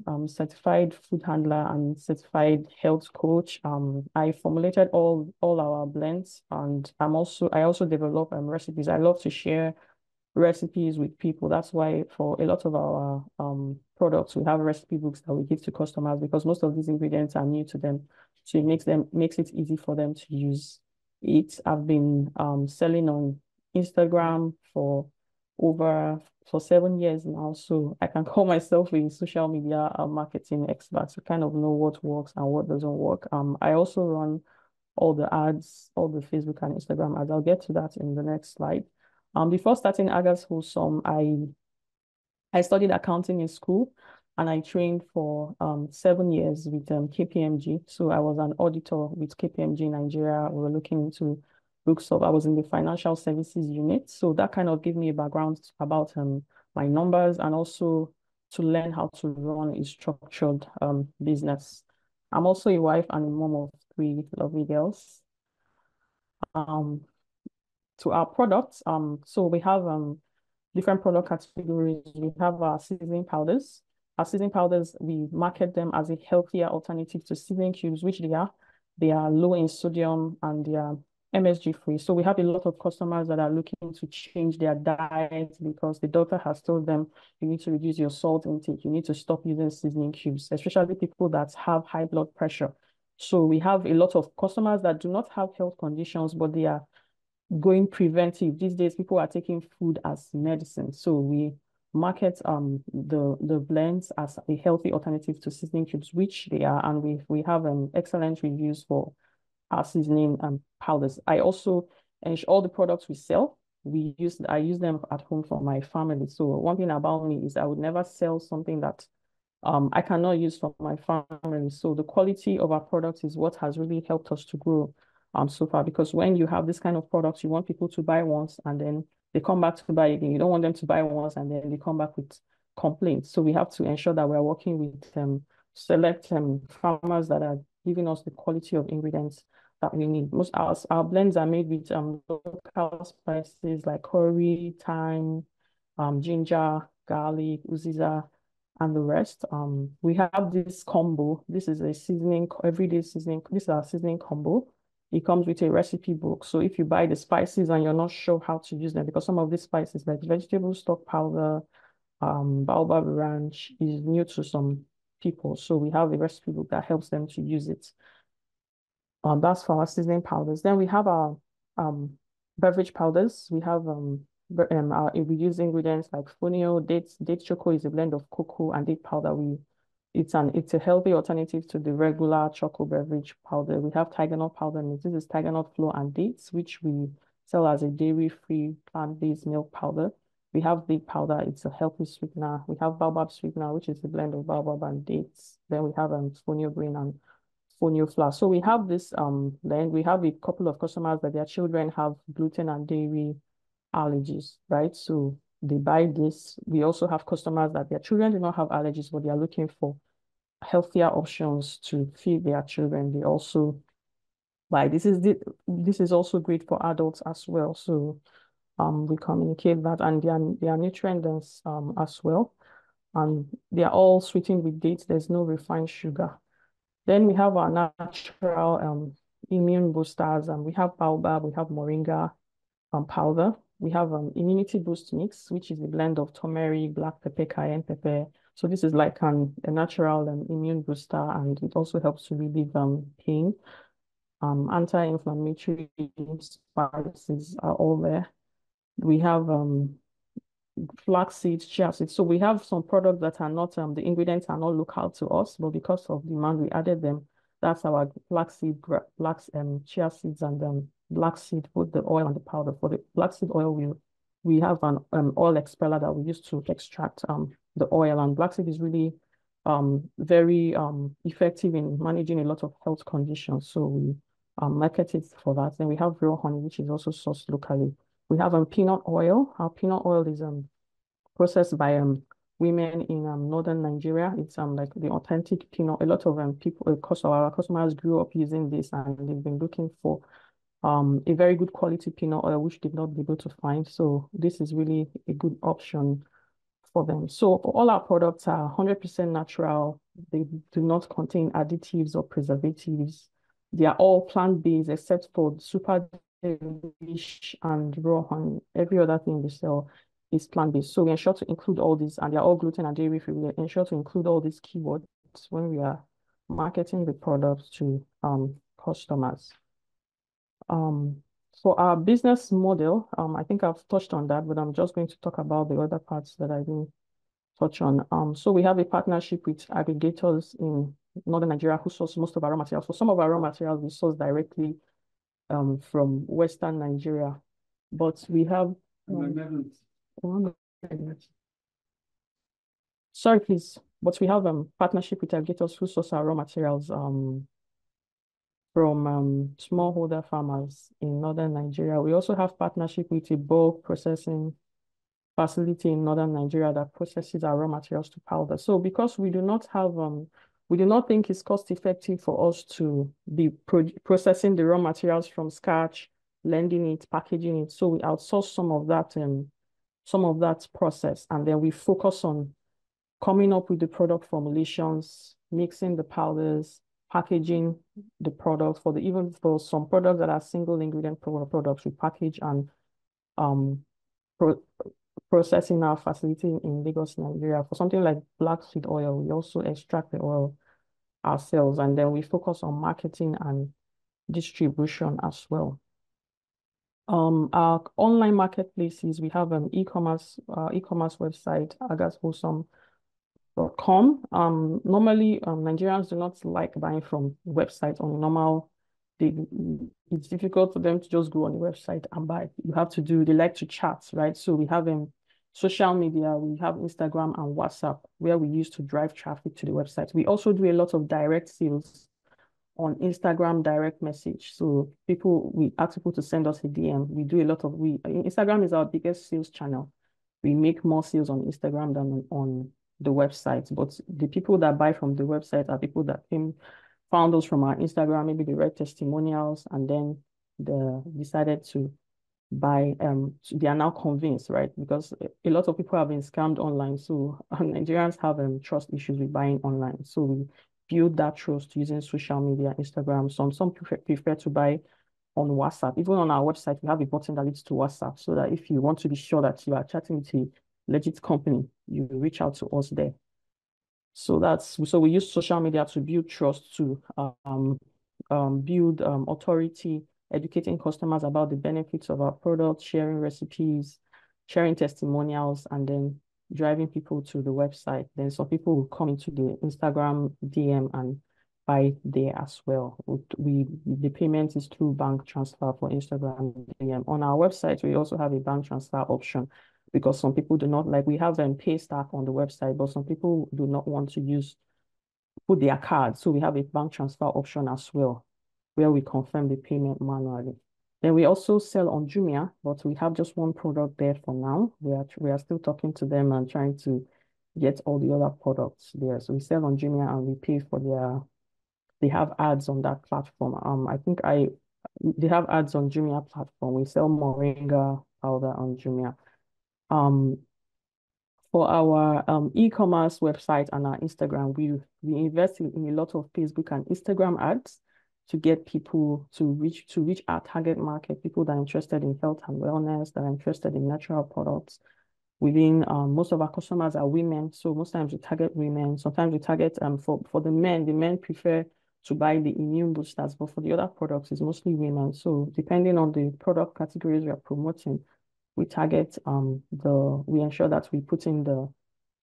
a certified food handler and certified health coach. I formulated all our blends, and I also develop recipes. I love to share recipes with people. That's why for a lot of our products, we have recipe books that we give to customers, because most of these ingredients are new to them. So it makes it easy for them to use it. I've been selling on Instagram for 7 years now. So I can call myself a social media marketing expert to kind of know what works and what doesn't work. I also run all the ads, all the Facebook and Instagram ads. I'll get to that in the next slide. Before starting Agah's Wholesome, I studied accounting in school, and I trained for 7 years with KPMG. So I was an auditor with KPMG in Nigeria. We were looking into books of, I was in the financial services unit. So that kind of gave me a background about my numbers, and also to learn how to run a structured business. I'm also a wife and a mom of 3 lovely girls. to our products. So we have different product categories. We have our seasoning powders. Our seasoning powders, we market them as a healthier alternative to seasoning cubes, which they are. They are low in sodium and they are MSG free. So we have a lot of customers that are looking to change their diet because the doctor has told them you need to reduce your salt intake. You need to stop using seasoning cubes, especially people that have high blood pressure. So we have a lot of customers that do not have health conditions, but they are going preventive. These days, people are taking food as medicine. So we market the blends as a healthy alternative to seasoning cubes, which they are, and we have excellent reviews for our seasoning powders. I also all the products we sell, I use them at home for my family. So one thing about me is I would never sell something that I cannot use for my family. So the quality of our products is what has really helped us to grow so far, because when you have this kind of products, you want people to buy once and then they come back to buy again. You don't want them to buy once and then they come back with complaints. So we have to ensure that we're working with select farmers that are giving us the quality of ingredients that we need. Most our blends are made with local spices like curry, thyme, ginger, garlic, uziza, and the rest. We have this combo. This is a seasoning, everyday seasoning. This is our seasoning combo. It comes with a recipe book. So if you buy the spices and you're not sure how to use them, because some of these spices like vegetable stock powder, baobab ranch is new to some people. So we have a recipe book that helps them to use it. That's for our seasoning powders. Then we have our beverage powders. We have we use ingredients like fonio, date choco is a blend of cocoa and date powder. It's a healthy alternative to the regular choco beverage powder. We have tiger powder mix. This is tiger flour and dates, which we sell as a dairy-free plant-based milk powder. We have date powder, it's a healthy sweetener. We have baobab sweetener, which is a blend of baobab and dates. Then we have fonio grain and fonio flour. So we have this, then we have a couple of customers that their children have gluten and dairy allergies, right? So they buy this. We also have customers that their children do not have allergies, but they are looking for healthier options to feed their children. They also buy this is also great for adults as well. So we communicate that, and they are nutrient dense as well. And they are all sweetened with dates. There's no refined sugar. Then we have our natural immune boosters, and we have baobab, we have moringa powder. We have immunity boost mix, which is a blend of turmeric, black pepper, cayenne pepper. So this is like a natural immune booster, and it also helps to relieve pain. Anti-inflammatory spices are all there. We have flax seeds, chia seeds. So we have some products that are not, the ingredients are not local to us, but because of demand, we added them. That's our flaxseed, chia seeds, and black seed, both the oil and the powder. For the black seed oil, we have an oil expeller that we use to extract the oil, and black seed is really very effective in managing a lot of health conditions. So we market it for that. Then we have real honey, which is also sourced locally. We have peanut oil. Our peanut oil is processed by women in northern Nigeria. It's like the authentic peanut. A lot of people, because our customers grew up using this, and they've been looking for a very good quality peanut oil, which they've not been able to find. So this is really a good option for them. So all our products are 100% natural. They do not contain additives or preservatives. They are all plant-based except for super delish and raw honey. Every other thing we sell is plant-based. So we ensure to include all these, and they're all gluten and dairy free. We ensure to include all these keywords when we are marketing the products to customers. For our business model, I think I've touched on that, but I'm just going to talk about the other parts that I didn't touch on. So we have a partnership with aggregators in northern Nigeria who source most of our raw materials. For some of our raw materials, we source directly from Western Nigeria, but we have sorry, please. But we have partnership with aggregators who source our raw materials from smallholder farmers in northern Nigeria. We also have partnership with a bulk processing facility in northern Nigeria that processes our raw materials to powder. So because we do not have we do not think it's cost effective for us to be processing the raw materials from scratch, blending it, packaging it. So we outsource some of that process, and then we focus on coming up with the product formulations, mixing the powders, packaging the product even for some products that are single ingredient products, we package and process in our facility in Lagos, Nigeria. For something like black seed oil, we also extract the oil ourselves, and then we focus on marketing and distribution as well. Our online marketplaces, we have an e-commerce website, agahwholesome.com. Normally, Nigerians do not like buying from websites on normal. It's difficult for them to just go on the website and buy. They like to chat, right? So we have social media, we have Instagram and WhatsApp, where we use to drive traffic to the website. We also do a lot of direct sales on Instagram direct message. So we ask people to send us a DM. Instagram is our biggest sales channel. We make more sales on Instagram than on the website. But the people that buy from the website are people that found us from our Instagram, maybe they read testimonials and then they decided to buy. They are now convinced, right? Because a lot of people have been scammed online. So Nigerians have trust issues with buying online. So we build that trust using social media, Instagram. Some prefer to buy on WhatsApp. Even on our website, we have a button that leads to WhatsApp, so that if you want to be sure that you are chatting with a legit company, you reach out to us there. So we use social media to build trust, to build authority, educating customers about the benefits of our products, sharing recipes, sharing testimonials, and then driving people to the website. Then some people will come into the Instagram DM and buy there as well. The payment is through bank transfer for Instagram DM. On our website, we also have a bank transfer option, because some people do not like, we have pay stack on the website, but some people do not want to put their card. So we have a bank transfer option as well, where we confirm the payment manually. Then we also sell on Jumia, but we have just one product there for now. We are still talking to them and trying to get all the other products there. So we sell on Jumia and we pay for they have ads on that platform. They have ads on Jumia platform. We sell moringa powder on Jumia. For our e-commerce website and our Instagram, we invest in a lot of Facebook and Instagram ads to get people to reach our target market, people that are interested in health and wellness, that are interested in natural products. Most of our customers are women, so most times we target women. Sometimes we target for the men we to buy the immune boosters, but for the other products, it's mostly women. So depending on the product categories we are promoting, we target we ensure that we put in the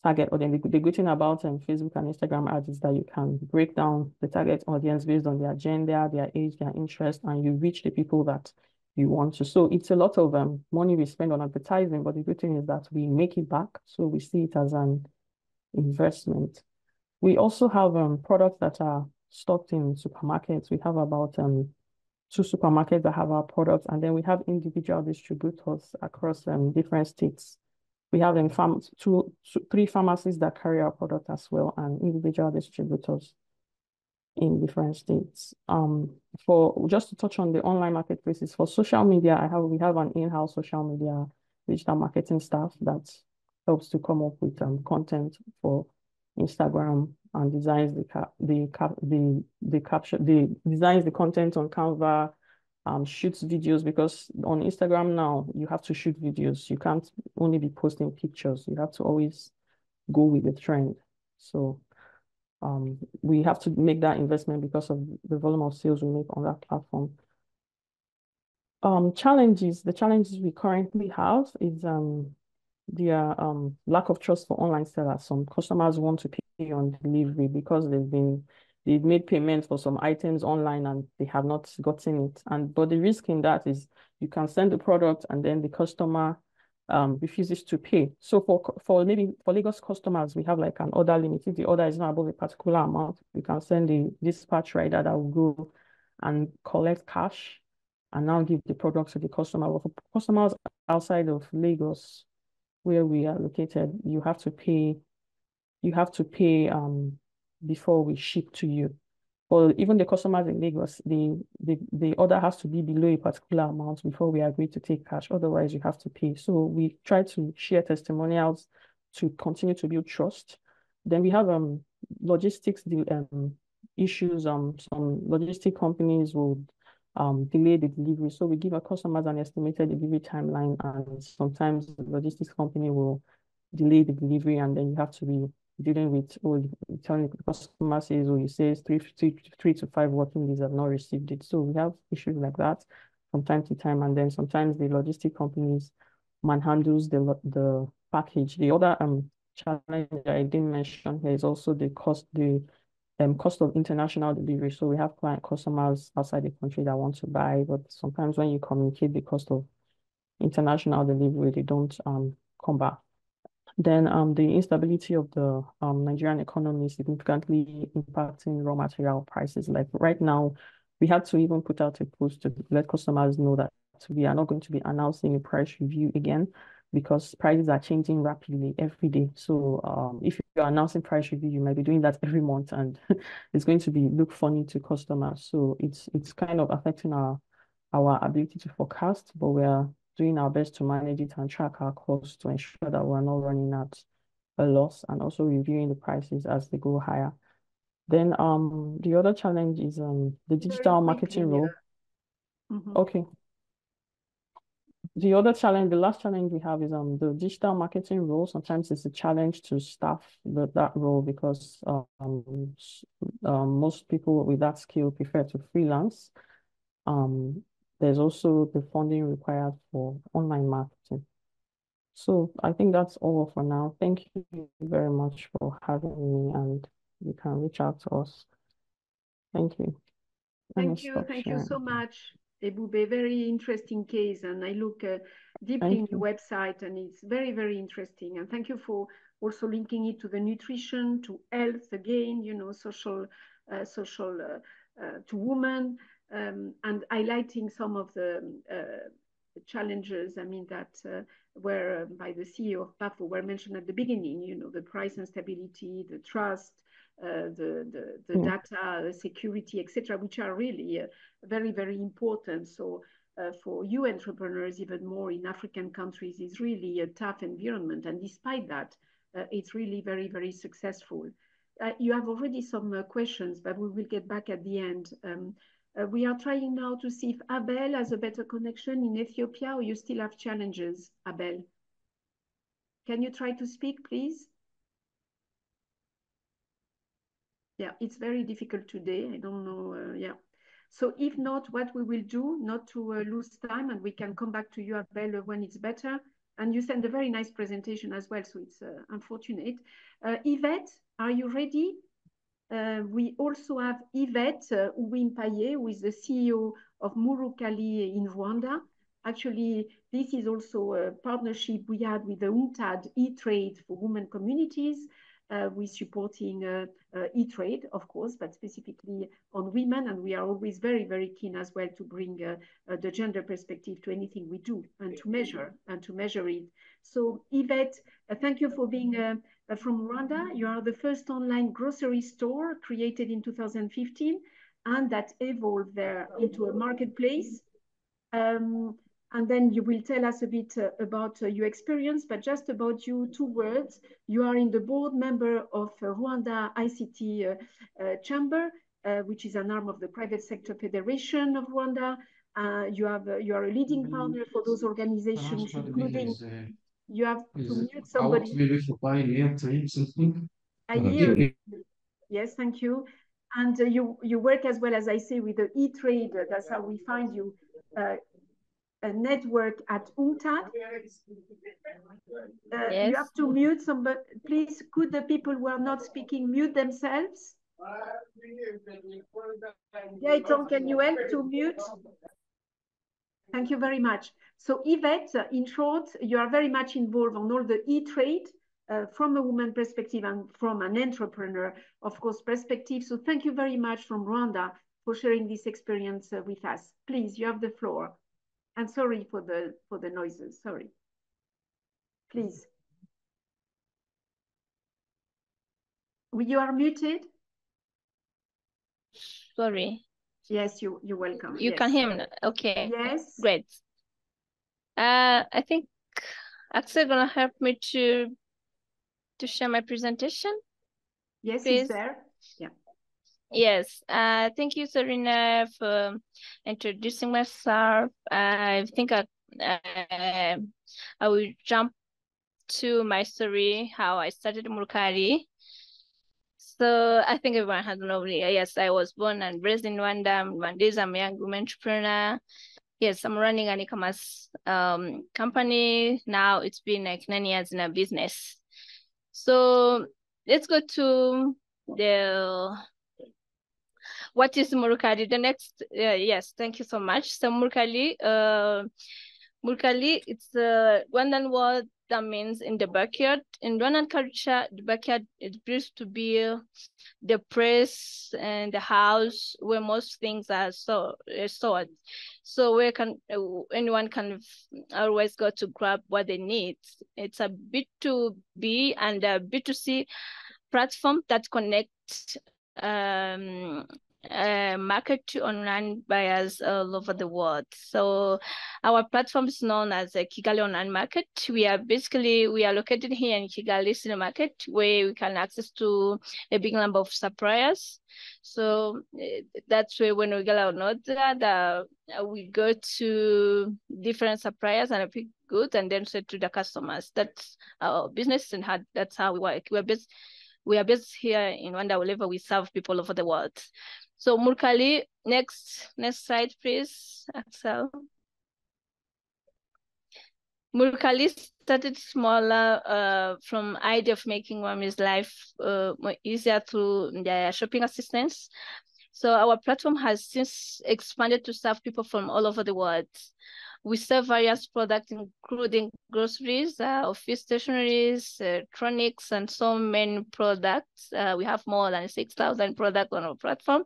target audience. The good thing about Facebook and Instagram ads is that you can break down the target audience based on their gender, their age, their interest, and you reach the people that you want to. So it's a lot of money we spend on advertising, but the good thing is that we make it back. So we see it as an investment. We also have products that are stocked in supermarkets. We have about 2 supermarkets that have our products, and then we have individual distributors across different states. We have 3 pharmacies that carry our product as well, and individual distributors in different states. Just to touch on the online marketplaces, for social media, we have an in-house social media digital marketing staff that helps to come up with content for Instagram and designs designs the content on Canva, shoots videos, because on Instagram now you have to shoot videos. You can't only be posting pictures. You have to always go with the trend. So we have to make that investment because of the volume of sales we make on that platform. The challenges we currently have is the lack of trust for online sellers. Some customers want to pay on delivery because they've made payment for some items online and they have not gotten it. But the risk in that is you can send the product and then the customer refuses to pay. So for Lagos customers, we have like an order limit. If the order is not above a particular amount, we can send the dispatch rider that will go and collect cash and now give the product to the customer. But for customers outside of Lagos, where we are located, you have to pay before we ship to you. For even the customers in Lagos, the order has to be below a particular amount before we agree to take cash. Otherwise, you have to pay. So we try to share testimonials to continue to build trust. Then we have logistics issues. Some logistic companies will delay the delivery. So we give our customers an estimated delivery timeline, and sometimes the logistics company will delay the delivery, and then you have to be dealing with, telling the customer says, you say 3 to 5 working days have not received it. So we have issues like that from time to time, and then sometimes the logistic companies manhandles the package. The other challenge I didn't mention here is also the cost of international delivery. So we have customers outside the country that want to buy, but sometimes when you communicate the cost of international delivery, they don't come back. Then the instability of the Nigerian economy is significantly impacting raw material prices. Like right now, we had to even put out a post to let customers know that we are not going to be announcing a price review again, because prices are changing rapidly every day. So if you're announcing price review, you might be doing that every month, and it's going to look funny to customers. So it's kind of affecting our ability to forecast, but we are doing our best to manage it and track our costs to ensure that we're not running at a loss, and also reviewing the prices as they go higher. Then the other challenge is the digital marketing role. Okay. The last challenge we have is the digital marketing role. Sometimes it's a challenge to staff that role, because most people with that skill prefer to freelance. There's also the funding required for online marketing. So I think that's all for now. Thank you very much for having me, and you can reach out to us. Thank you. Thank you so much, Ebube. Very interesting case, and I look deeply in your website, and it's very, very interesting. And thank you for also linking it to the nutrition, to health again, social to women, and highlighting some of the challenges, that were by the CEO of PAFO were mentioned at the beginning, the price instability, the trust, the data, the security, etc., which are really very, very important. So for you entrepreneurs, even more in African countries, is really a tough environment. And despite that, it's really very, very successful. You have already some questions, but we will get back at the end. We are trying now to see if Abel has a better connection in Ethiopia, or you still have challenges, Abel. Can you try to speak, please? Yeah, it's very difficult today. I don't know. Yeah. So if not, what we will do, not to lose time, and we can come back to you, Abel, when it's better. And you sent a very nice presentation as well, so it's unfortunate. Yvette, are you ready? We also have Yvette Uwimpaye, who is the CEO of Murukali in Rwanda. Actually, this is also a partnership we had with the UNCTAD eTrade for women communities. We're supporting eTrade, of course, but specifically on women. And we are always very, very keen as well to bring the gender perspective to anything we do, and to measure it. So Yvette, thank you for being from Rwanda. You are the first online grocery store created in 2015, and that evolved there into a marketplace. And then you will tell us a bit about your experience, but just about you, 2 words. You are in the board member of Rwanda ICT Chamber, which is an arm of the Private Sector Federation of Rwanda. You are a leading partner for those organizations, including, you have to mute somebody. I hear. Yes, thank you. And you work as well, as I say, with the eTrade. That's how we find you. A network at UNCTAD. Yes. You have to mute somebody. Please, could the people who are not speaking mute themselves? Yeah, Tom, can you help to mute? Thank you very much. So Yvette, in short, you are very much involved on all the eTrade from a woman perspective and from an entrepreneur, of course, perspective. So thank you very much from Rwanda for sharing this experience with us. Please, you have the floor. And sorry for the noises, sorry. Please. You are muted. Sorry. Yes, you're welcome. You yes. can hear me now? Okay. Yes. Great. I think Akah gonna help me to share my presentation. Yes, please. he's there. Yeah. Yes. Thank you, Serena, for introducing myself. I think I will jump to my story, how I started Murukali. So I think everyone has known me. Yes, I was born and raised in Rwanda. Rwandese, I'm a young woman entrepreneur. Yes, I'm running an e-commerce company. Now it's been like 9 years in a business. So let's go to what is Murukali? The next, yes, thank you so much. So Murukali, it's a Rwandan word that means in the backyard. In Rwandan culture, the backyard is used to be the place and the house where most things are stored. So where anyone can always go to grab what they need. It's a B2B and a B2C platform that connects market to online buyers all over the world. So our platform is known as a Kigali Online Market. We are located here in Kigali City Market, where we can access to a big number of suppliers. So that's where when we get our order, we go to different suppliers and pick goods and then sell to the customers. That's our business and that's how we work. We are based here in Rwanda, wherever we serve people over the world. So Murukali, next slide, please, Axel. Murukali started smaller from idea of making women's life more easier through their shopping assistance. So our platform has since expanded to serve people from all over the world. We serve various products, including groceries, office stationeries, electronics, and so many products. We have more than 6,000 products on our platform.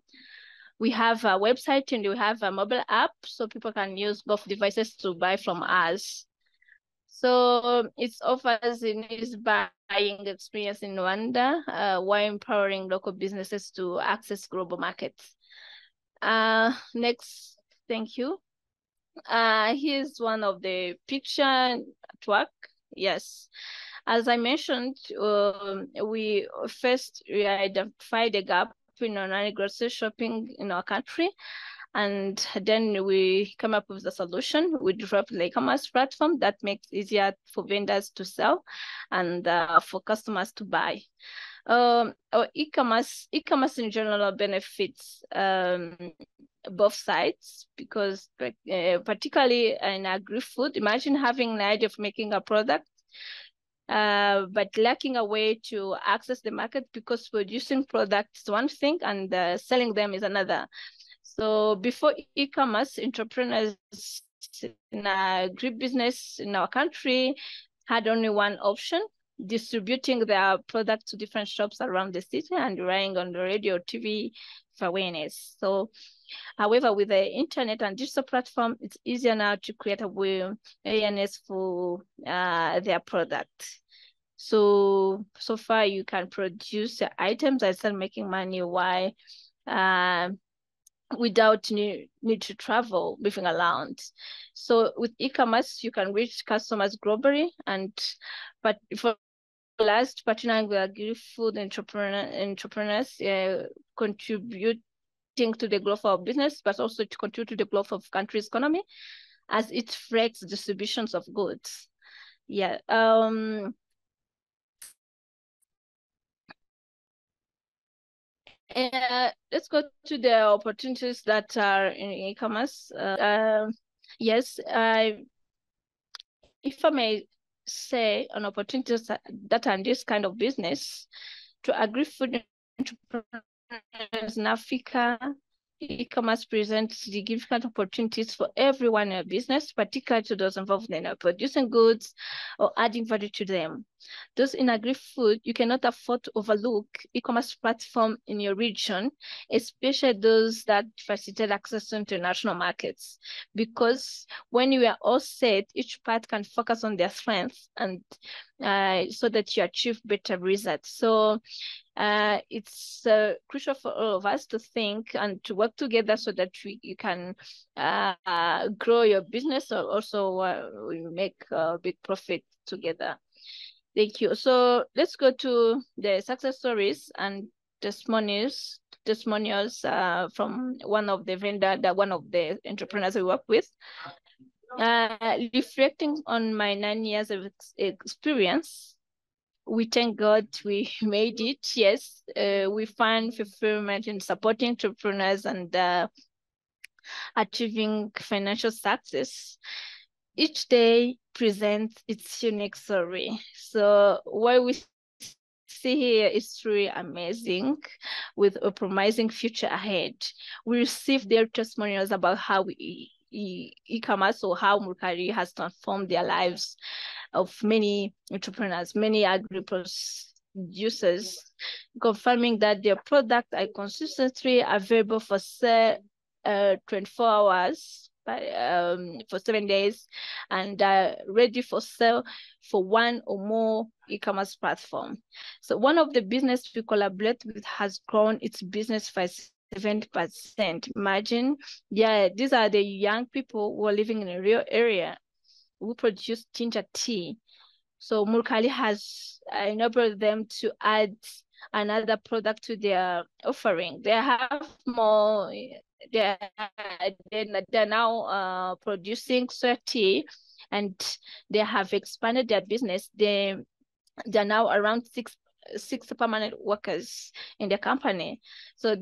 We have a website and we have a mobile app, so people can use both devices to buy from us. So it offers a nice buying experience in Rwanda while empowering local businesses to access global markets. Next, thank you. Here's one of the picture artwork. Yes, as I mentioned, we first identified a gap in online grocery shopping in our country, and then we come up with a solution. We developed the e-commerce platform that makes it easier for vendors to sell and for customers to buy. E-commerce in general benefits both sides, because particularly in agri-food, imagine having an idea of making a product but lacking a way to access the market, because producing products is one thing and selling them is another. So before e-commerce, entrepreneurs in agribusiness in our country had only one option: distributing their products to different shops around the city and relying on the radio, TV for awareness. So however, with the internet and digital platform, it's easier now to create awareness for their product. So far you can produce items and start making money while without need to travel, moving around. So with e-commerce, you can reach customers globally, but for last, partnering with agri-food entrepreneurs contributing to the growth of business, but also to contribute to the growth of country's economy, as it flex distributions of goods. Yeah. Let's go to the opportunities that are in e-commerce. Yes, if I may say, an opportunities that are in this kind of business, to agri-food entrepreneurs in Africa, e-commerce presents significant opportunities for everyone in a business, particularly to those involved in producing goods or adding value to them. Those in agri-food, you cannot afford to overlook e-commerce platform in your region, especially those that facilitate access to international markets. Because when you are all set, each part can focus on their strengths and so that you achieve better results. So it's crucial for all of us to think and to work together so that you can grow your business or also make a big profit together. Thank you. So let's go to the success stories and testimonials from one of the one of the entrepreneurs we work with. Reflecting on my 9 years of experience, we thank God we made it. Yes, we find fulfillment in supporting entrepreneurs and achieving financial success. Each day presents its unique story. So what we see here is truly amazing, with a promising future ahead. We receive their testimonials about how e-commerce or how Murukali has transformed their lives of many entrepreneurs, many agri-producers, confirming that their products are consistently available for sale 24 hours for 7 days and ready for sale for one or more e-commerce platform. So one of the business we collaborate with has grown its business by 70%. Imagine, yeah, these are the young people who are living in a real area who produce ginger tea. So Murukali has enabled them to add another product to their offering. They have more. They're now producing soy tea, and they have expanded their business. They're now around six permanent workers in the company. So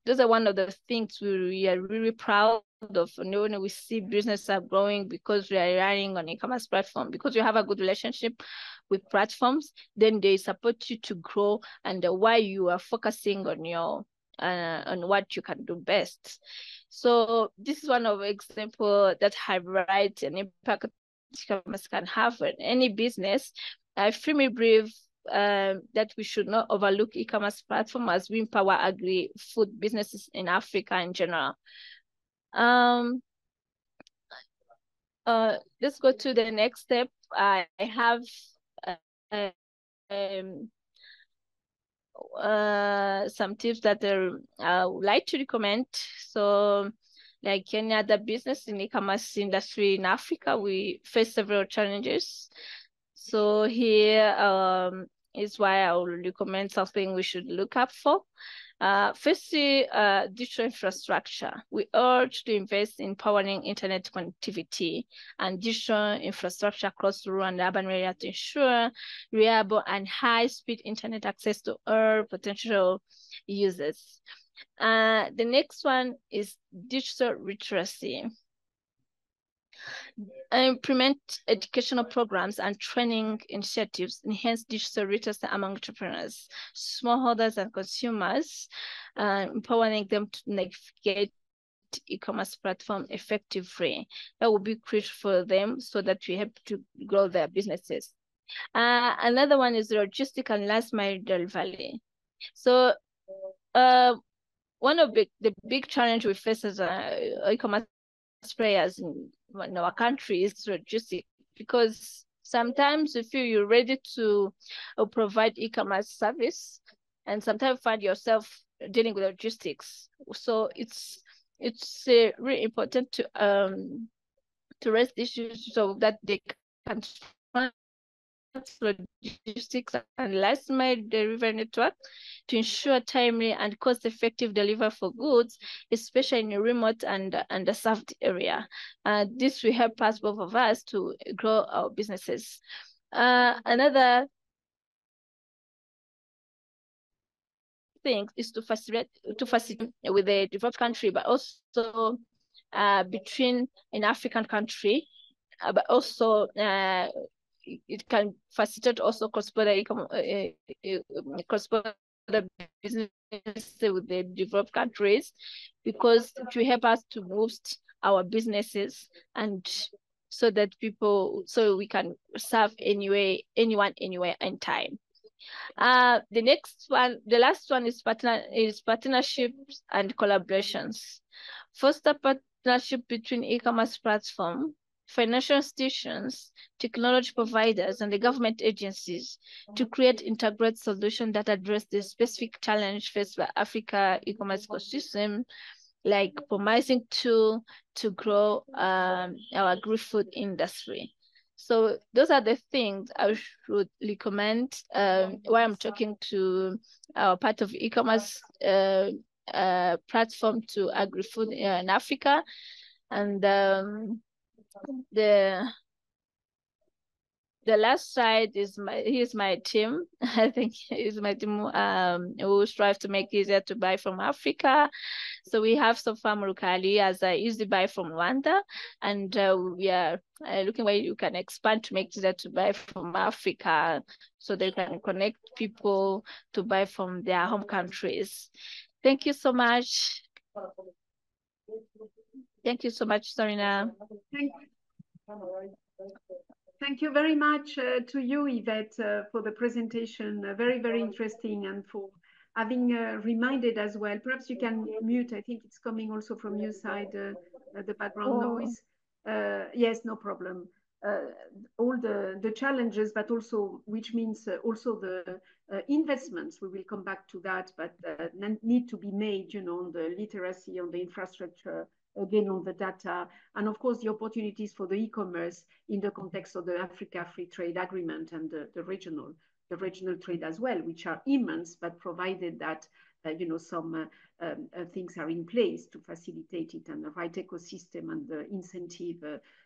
those are one of the things we are really proud of. When we see business are growing because we are running on e-commerce platform, because you have a good relationship with platforms, then they support you to grow, and why you are focusing on your on what you can do best. So this is one of the examples that highlight an impact e-commerce can have on any business. I firmly believe that we should not overlook e-commerce platform as we empower agri-food businesses in Africa in general. Let's go to the next step. I have some tips that I would like to recommend. So, like any other business in the e-commerce industry in Africa, we face several challenges. So here is why I will recommend something we should look up for. Firstly, digital infrastructure. We urge to invest in powering internet connectivity and digital infrastructure across rural and urban areas to ensure reliable and high-speed internet access to all potential users. The next one is digital literacy. Implement educational programs and training initiatives, enhance digital literacy among entrepreneurs, smallholders, and consumers, empowering them to navigate e-commerce platform effectively. That will be crucial for them so that we help to grow their businesses. Another one is logistic and last mile delivery. So one of the big challenge we face as e-commerce players in our country is logistics, because sometimes you feel you're ready to provide e-commerce service, and sometimes find yourself dealing with logistics. So it's really important to raise issues so that they can logistics and last mile delivery network to ensure timely and cost-effective delivery for goods, especially in a remote and underserved area. This will help us, both of us, to grow our businesses. Another thing is to facilitate with the developed country, but also between an African country, but also it can facilitate also cross-border business with the developed countries, because it will help us to boost our businesses and so that so we can serve anyone, anywhere, and time. The last one is partnerships and collaborations. Foster partnership between e-commerce platform, financial institutions, technology providers, and the government agencies to create integrated solutions that address the specific challenge faced by Africa e-commerce ecosystem, like promising to grow our agri-food industry. So those are the things I should recommend while I'm talking to our part of e-commerce platform to agri-food in Africa. And the last slide is my team. I think it's my team who strive to make it easier to buy from Africa. So we have so far Murukali as a easy buy from Rwanda, and we are looking where you can expand to make it easier to buy from Africa, so they can connect people to buy from their home countries. Thank you so much. Thank you so much, Sarina. Thank you very much to you, Yvette, for the presentation. Very, very interesting, and for having reminded as well. Perhaps you can mute. I think it's coming also from your side, the background noise. Yes, no problem. All the challenges, but also, which means also the investments, we will come back to that, but need to be made, you know, on the literacy, on the infrastructure, again on the data, and of course the opportunities for the e-commerce in the context of the Africa Free Trade Agreement and the regional trade as well, which are immense, but provided that you know, some things are in place to facilitate it, and the right ecosystem and the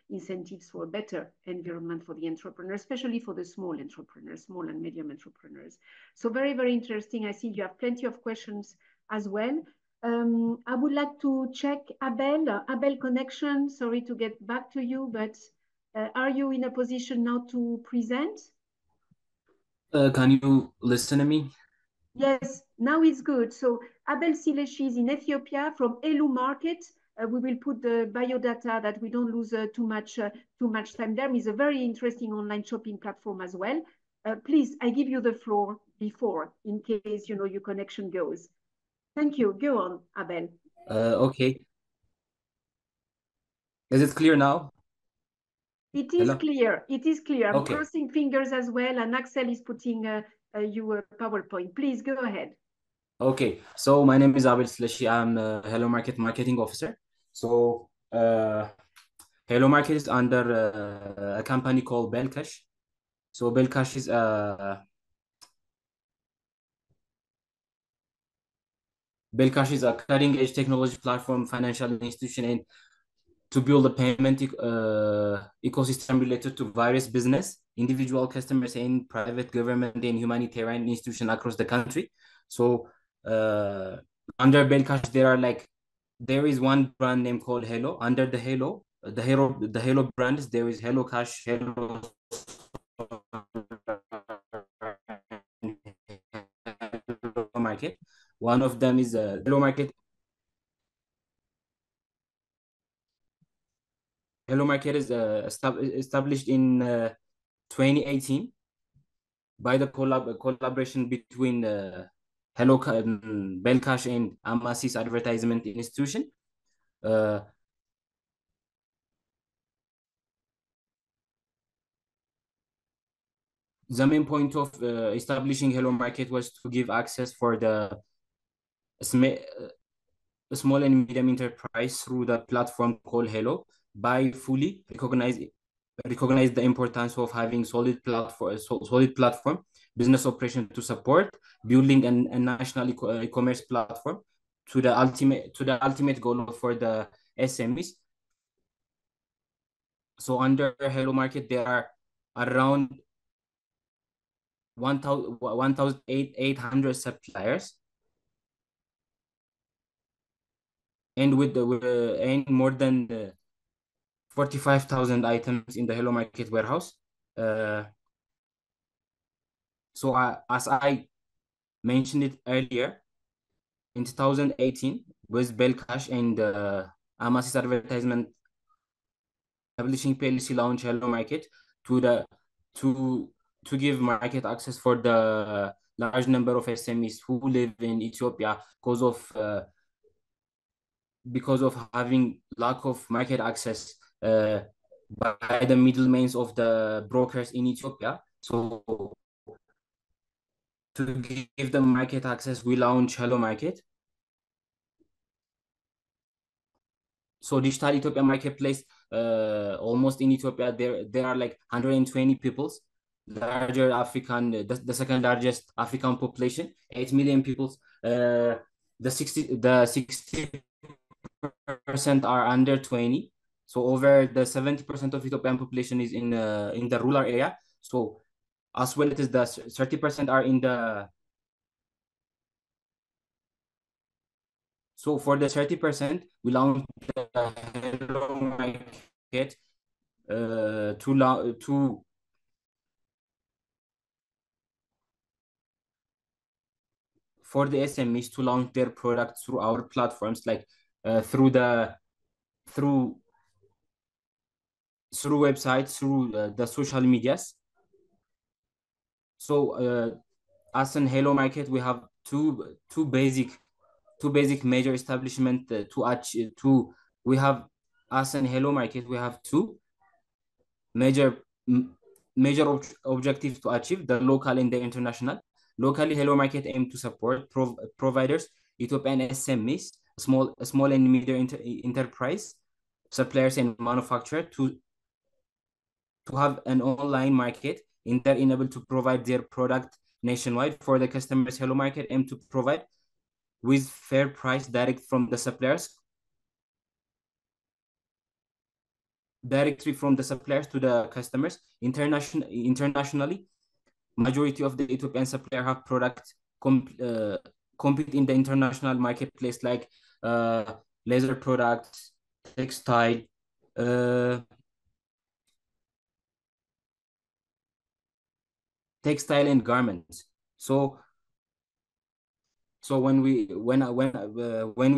incentives for a better environment for the entrepreneurs, especially for the small entrepreneurs, small and medium entrepreneurs. So very, very interesting. I see you have plenty of questions as well. I would like to check Abel connection. Sorry to get back to you, but are you in a position now to present? Can you listen to me? Yes, now it's good. So Abel Sileshi is in Ethiopia from HellooMarket. We will put the biodata that we don't lose too much time there. It's a very interesting online shopping platform as well. Please, I give you the floor before, in case you know your connection goes. Thank you. Go on, Abel. Okay. Is it clear now? It is Hello? clear. It is clear. I'm Okay. crossing fingers as well, and Axel is putting your PowerPoint. Please go ahead. Okay. So my name is Abel Sileshi. I'm a HellooMarket marketing officer. So HellooMarket is under a company called Belcash. So Belcash is a cutting-edge technology platform, financial institution, and to build a payment ecosystem related to various business, individual customers, and private government and humanitarian institutions across the country. So under Belcash, there is one brand name called Hello. Under the Hello brands, there is Hello Cash, Hello Market. One of them is Hello Market. HellooMarket is established in 2018 by the collaboration between Belcash and Amasis Advertisement Institution. The main point of establishing HellooMarket was to give access for the small and medium enterprise through the platform called Hello, by fully recognize the importance of having solid platform business operation to support building a national e-commerce platform to the ultimate goal for the SMEs. So under HellooMarket, there are around 1,800 suppliers, and with more than 45,000 items in the HellooMarket warehouse. So as I mentioned it earlier, in 2018, with Belcash and Amasis Advertisement Publishing PLC launched HellooMarket to give market access for the large number of SMEs who live in Ethiopia because of having lack of market access by the middlemen of the brokers in Ethiopia. So to give them market access, we launched HellooMarket. So Digital Ethiopia Marketplace, almost in Ethiopia, there are like 120 peoples, larger African, the second largest African population, 8 million peoples. The 60% are under 20. So over the 70% of Ethiopian population is in the rural area. So as well as the 30% are in the. So for the 30%, we launched the HellooMarket for the SMEs to launch their products through our platforms, like through websites, through the social medias. So as in HellooMarket, we have two basic major establishment to achieve. We have as in HellooMarket, we have two major objectives to achieve: the local and the international. Locally, HellooMarket aim to support providers, Ethiopian SMEs, small and medium enterprise, suppliers and manufacturers to have an online market in there enabled to provide their product nationwide for the customers. HellooMarket aim to provide with fair price directly from the suppliers to the customers. Internationally, majority of the Ethiopian suppliers have products compete in the international marketplace, like leather products, textile, and garments. So when we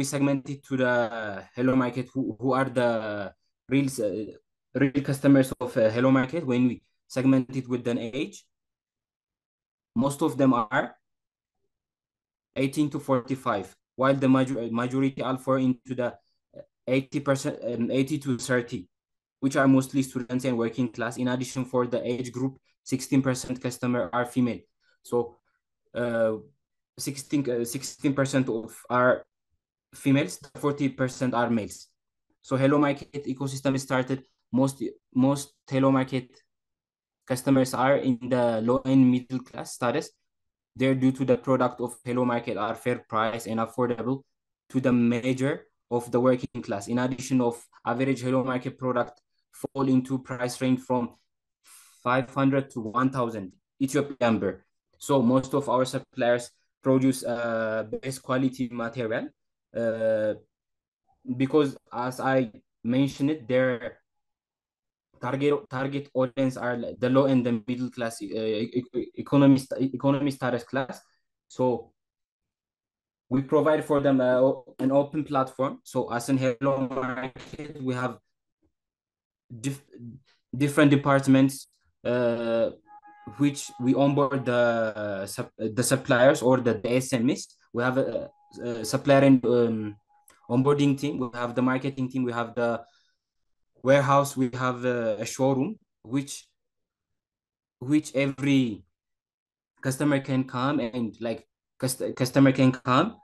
segment it to the HellooMarket, who are the real customers of HellooMarket, when we segment it with an age, most of them are 18 to 45, while the majority are fall into the 80%, 80 to 30, which are mostly students and working class. In addition, for the age group, 16% customer are female. So 16% of are females, 40% are males. So HellooMarket ecosystem started, most HellooMarket customers are in the low and middle class status. They're due to the product of HellooMarket are fair price and affordable to the major of the working class. In addition, of average HellooMarket product fall into price range from 500 to 1,000 Ethiopian birr. So most of our suppliers produce best quality material because, as I mentioned it, their target audience are the low and the middle class economy status class. So we provide for them an open platform. So as in HellooMarket, we have different departments which we onboard the suppliers or the SMEs. We have a supplier and onboarding team. We have the marketing team. We have the warehouse. We have a showroom which every customer can come and customer can come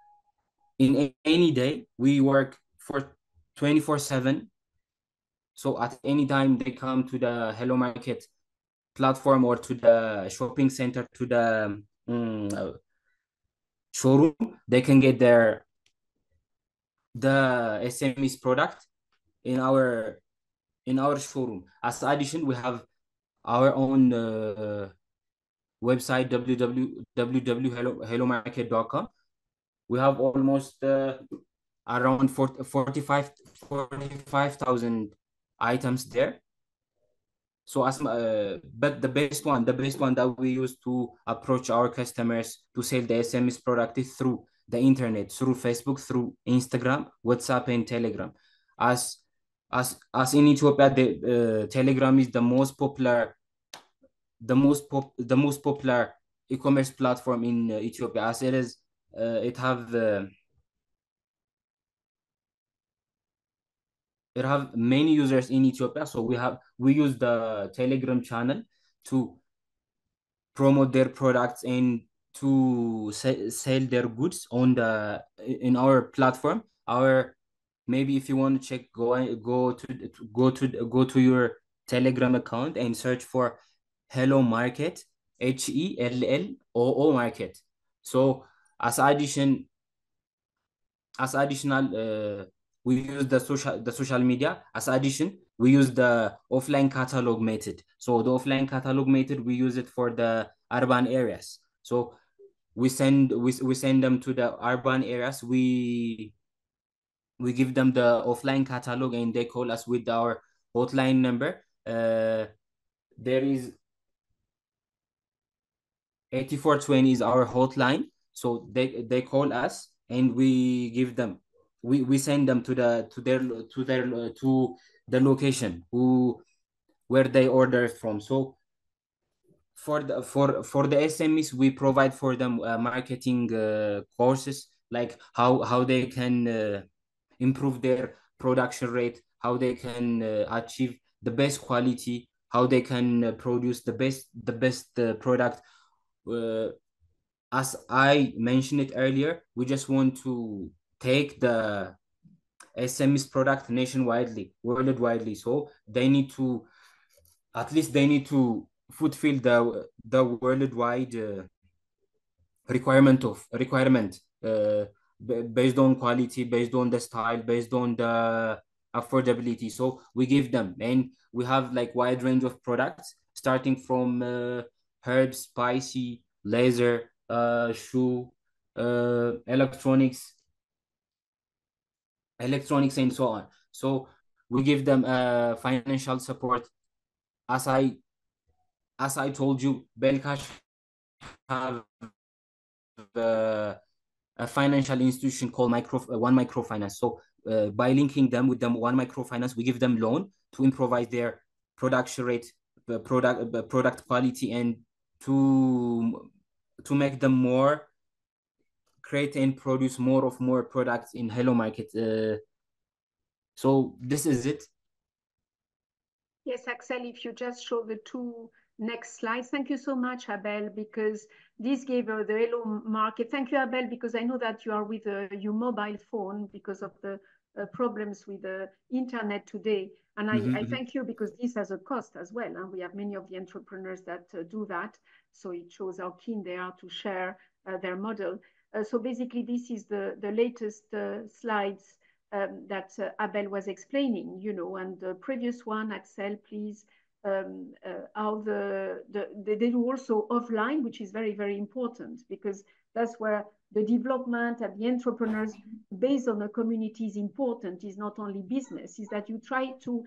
in any day. We work for 24/7. So at any time they come to the HellooMarket platform or to the shopping center, to the showroom, they can get the SMEs product in our showroom. As addition, we have our own website, www.helloomarket.com. We have almost around 45,000 items there. So but the best one that we use to approach our customers to sell the SMEs product is through the internet, through Facebook, through Instagram, WhatsApp, and Telegram. As as in Ethiopia, the Telegram is the most popular e-commerce platform in Ethiopia, as it is it have many users in Ethiopia. So we use the Telegram channel to promote their products and to sell their goods in our platform. Maybe if you want to check, go to your Telegram account and search for HellooMarket, HELLOO market. So as additional, we use the social media. As addition, we use the offline catalog method. So the offline catalog method, we use it for the urban areas. So we send them to the urban areas. We give them the offline catalog and they call us with our hotline number. There is 8420 is our hotline. So they call us and we give them, we send them to the location where they order from. So for the SMEs, we provide for them marketing courses, like how they can improve their production rate, how they can achieve the best quality, how they can produce the best product. As I mentioned it earlier, we just want to take the SMEs product nationwidely, worldwidely. So they need to, at least they need to fulfill the worldwide requirement based on quality, based on the style, based on the affordability. So we give them, and we have like wide range of products starting from herbs, spicy, laser, shoe, electronics, and so on. So we give them financial support. As I told you, Belcash have a financial institution called One Microfinance. So by linking them with them One Microfinance, we give them loan to improvise their production rate, product quality, and to make them more create and produce more products in HellooMarket. So this is it. Yes, Axel, if you just show the two next slides. Thank you so much, Abel, because this gave the HellooMarket. Thank you, Abel, because I know that you are with your mobile phone because of the problems with the internet today. And I thank you because this has a cost as well. And we have many of the entrepreneurs that do that. So it shows how keen they are to share their model. So basically, this is the latest slides that Abel was explaining, you know, and the previous one, Axel, please, how they do also offline, which is very, very important, because that's where the development and the entrepreneurs based on the community is important. Is not only business, is that you try to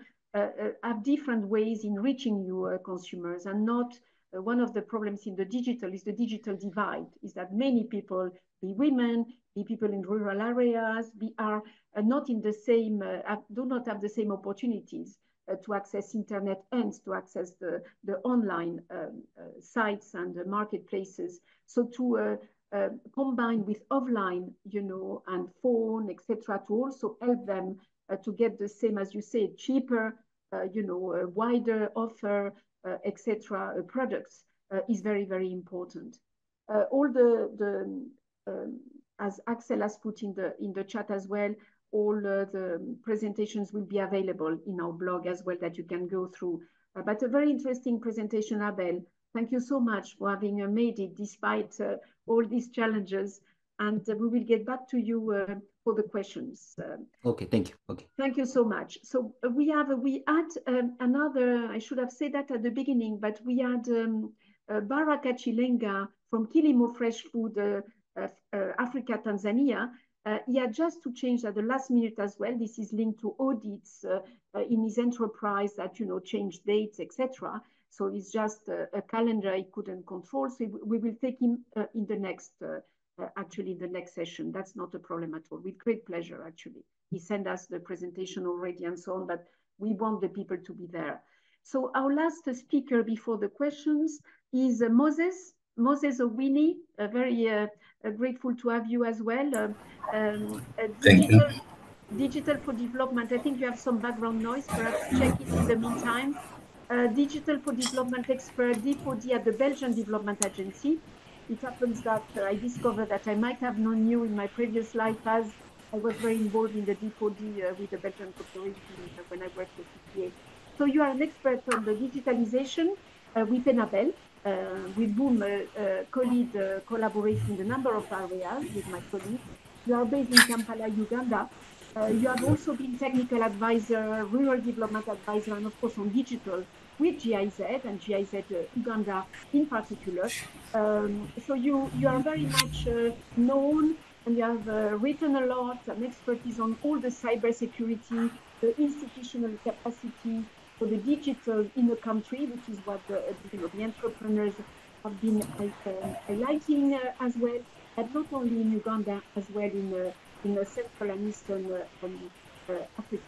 have different ways in reaching your consumers, and not one of the problems in the digital is the digital divide, is that many people, be women, be people in rural areas, are not in the same, do not have the same opportunities to access internet and to access the online sites and the marketplaces. So to combine with offline, you know, and phone, etc., to also help them to get the same, as you say, cheaper, you know, wider offer, etc., products is very, very important. All as Axel has put in the chat as well, all the presentations will be available in our blog as well that you can go through. But a very interesting presentation, Abel. Thank you so much for having made it despite all these challenges. And we will get back to you for the questions. Okay, thank you. Okay. Thank you so much. So we had another, I should have said that at the beginning, but we had Baraka Chilenga from Kilimo Fresh Food, Africa, Tanzania. He had just to change at the last minute as well. This is linked to audits in his enterprise that, you know, change dates, etc. So it's just a calendar he couldn't control. So we will take him in the next, actually the next session. That's not a problem at all, with great pleasure, actually. he sent us the presentation already and so on, but we want the people to be there. So our last speaker before the questions is Moses Owiny. Very grateful to have you as well. Thank you. Digital for development. I think you have some background noise. Perhaps check it in the meantime. Digital for development expert, D4D at the Belgian Development Agency. It happens that I discovered that I might have known you in my previous life, as I was very involved in the D4D with the Belgian Corporation when I worked for CPA. So you are an expert on the digitalization with Abel, with whom COLEAD collaborates in a number of areas with my colleagues. You are based in Kampala, Uganda. You have also been technical advisor, rural development advisor, and of course on digital with GIZ and GIZ Uganda in particular. So you are very much known, and you have written a lot and expertise on all the cybersecurity, the institutional capacity for the digital in the country, which is what the entrepreneurs have been highlighting as well, but not only in Uganda, as well in Central and Eastern Africa.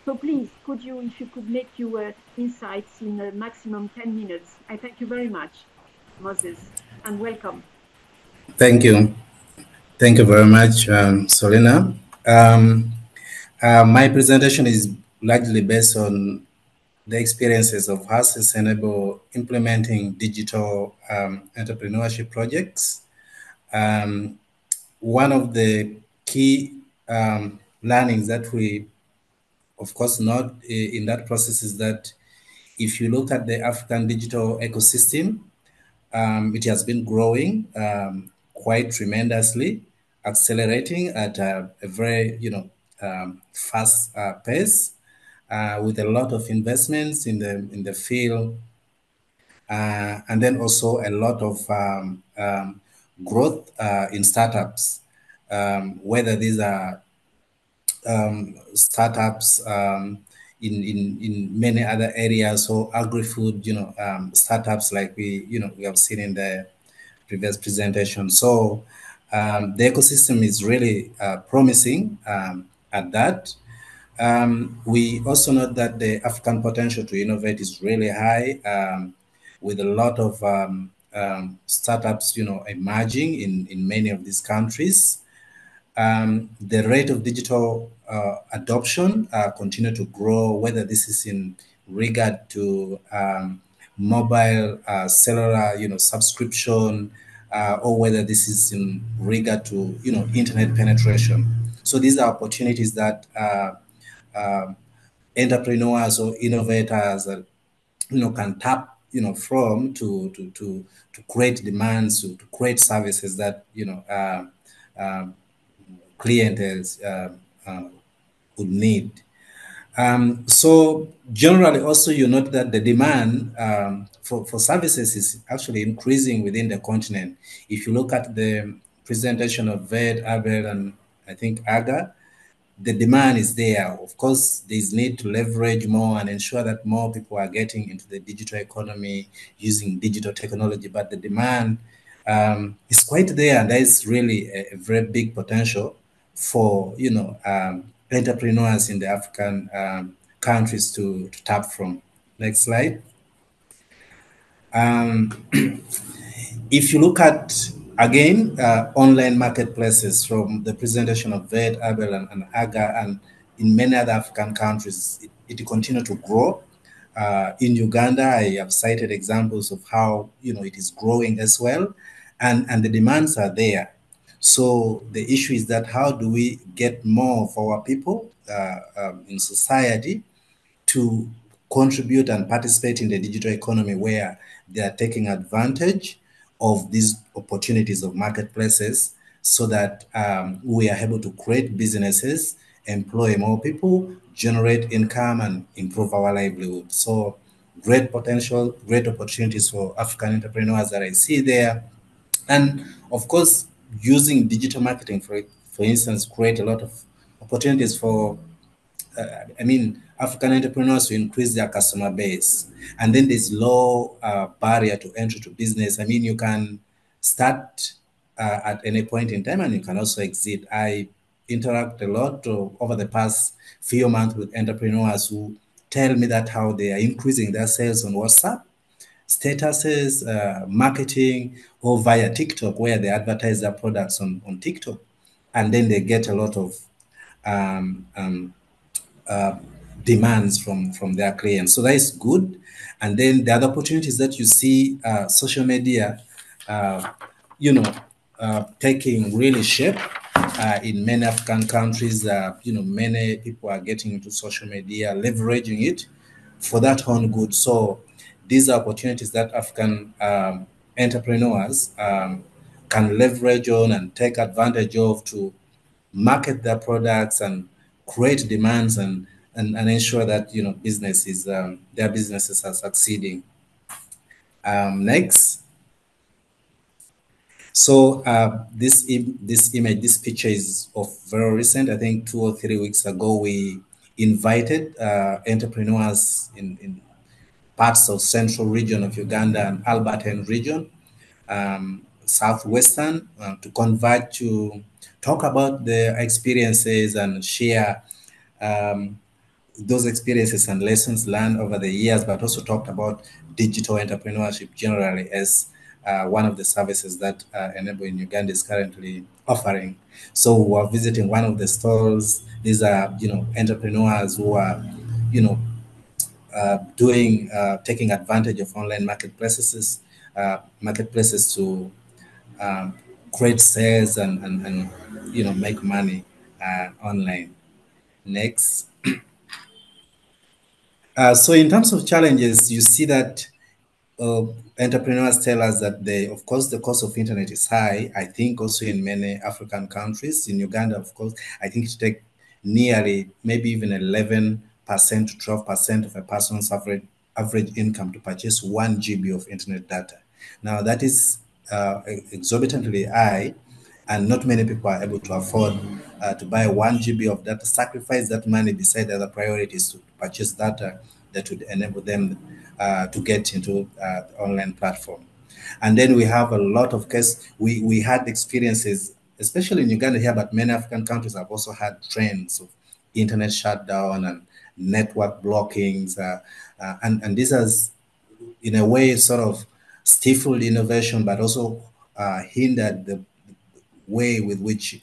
So please, if you could make your insights in a maximum 10 minutes. I thank you very much, Moses, and welcome. Thank you. Thank you very much, Solina. My presentation is largely based on the experiences of how sustainable implementing digital entrepreneurship projects. One of the key learnings that we, of course, not in that process is that if you look at the African digital ecosystem, it has been growing quite tremendously, accelerating at a very fast pace, with a lot of investments in the field, and then also a lot of growth in startups, whether these are startups in many other areas, so agri-food, startups like we have seen in the previous presentation. So the ecosystem is really promising at that. We also know that the African potential to innovate is really high, with a lot of startups, emerging in many of these countries. The rate of digital adoption continue to grow, whether this is in regard to mobile cellular, subscription, or whether this is in regard to, internet penetration. So these are opportunities that entrepreneurs or innovators, can tap, from to create demands, to create services that, clients would need. So generally also you note that the demand for services is actually increasing within the continent. If you look at the presentation of Yvette, Abel, and I think Akah, the demand is there. Of course, there's need to leverage more and ensure that more people are getting into the digital economy using digital technology, but the demand is quite there, and there is really a very big potential for entrepreneurs in the African countries to tap from. Next slide. If you look at again online marketplaces from the presentation of Yvette, Abel, and Akah, and in many other African countries, it continues to grow. In Uganda, I have cited examples of how it is growing as well, and the demands are there. So the issue is that how do we get more of our people in society to contribute and participate in the digital economy, where they are taking advantage of these opportunities of marketplaces, so that we are able to create businesses, employ more people, generate income, and improve our livelihood. So great potential, great opportunities for African entrepreneurs that I see there. And of course, using digital marketing, for instance, create a lot of opportunities for African entrepreneurs to increase their customer base. And then there's low barrier to entry to business. You can start at any point in time, and you can also exit. I interact a lot over the past few months with entrepreneurs who tell me that how they are increasing their sales on WhatsApp, statuses, marketing, or via TikTok, where they advertise their products on TikTok. And then they get a lot of demands from their clients. So that is good. And then the other opportunities that you see, social media, taking really shape in many African countries. Many people are getting into social media, leveraging it for that own good. So these are opportunities that African entrepreneurs can leverage on and take advantage of to market their products and create demands and ensure that businesses their businesses are succeeding. Next. So this image, this picture is of very recent. I think 2 or 3 weeks ago, we invited entrepreneurs in parts of central region of Uganda and Albertine region, southwestern, to convert to talk about their experiences and share those experiences and lessons learned over the years, but also talked about digital entrepreneurship generally as one of the services that Enable in Uganda is currently offering. So we're visiting one of the stalls. These are, entrepreneurs who are, taking advantage of online marketplaces to create sales and make money online. Next. So in terms of challenges, you see that entrepreneurs tell us that of course, the cost of internet is high. I think also in many African countries, in Uganda, of course, I think it takes nearly maybe even 11% to 12% of a person's average income to purchase 1 GB of internet data. Now that is exorbitantly high, and not many people are able to afford to buy 1 GB of data, sacrifice that money beside other priorities to purchase data that would enable them to get into the online platform. And then we have a lot of cases. We had experiences, especially in Uganda here, but many African countries have also had trends of internet shutdown and network blockings. And this has, in a way, sort of stifled innovation, but also hindered the way with which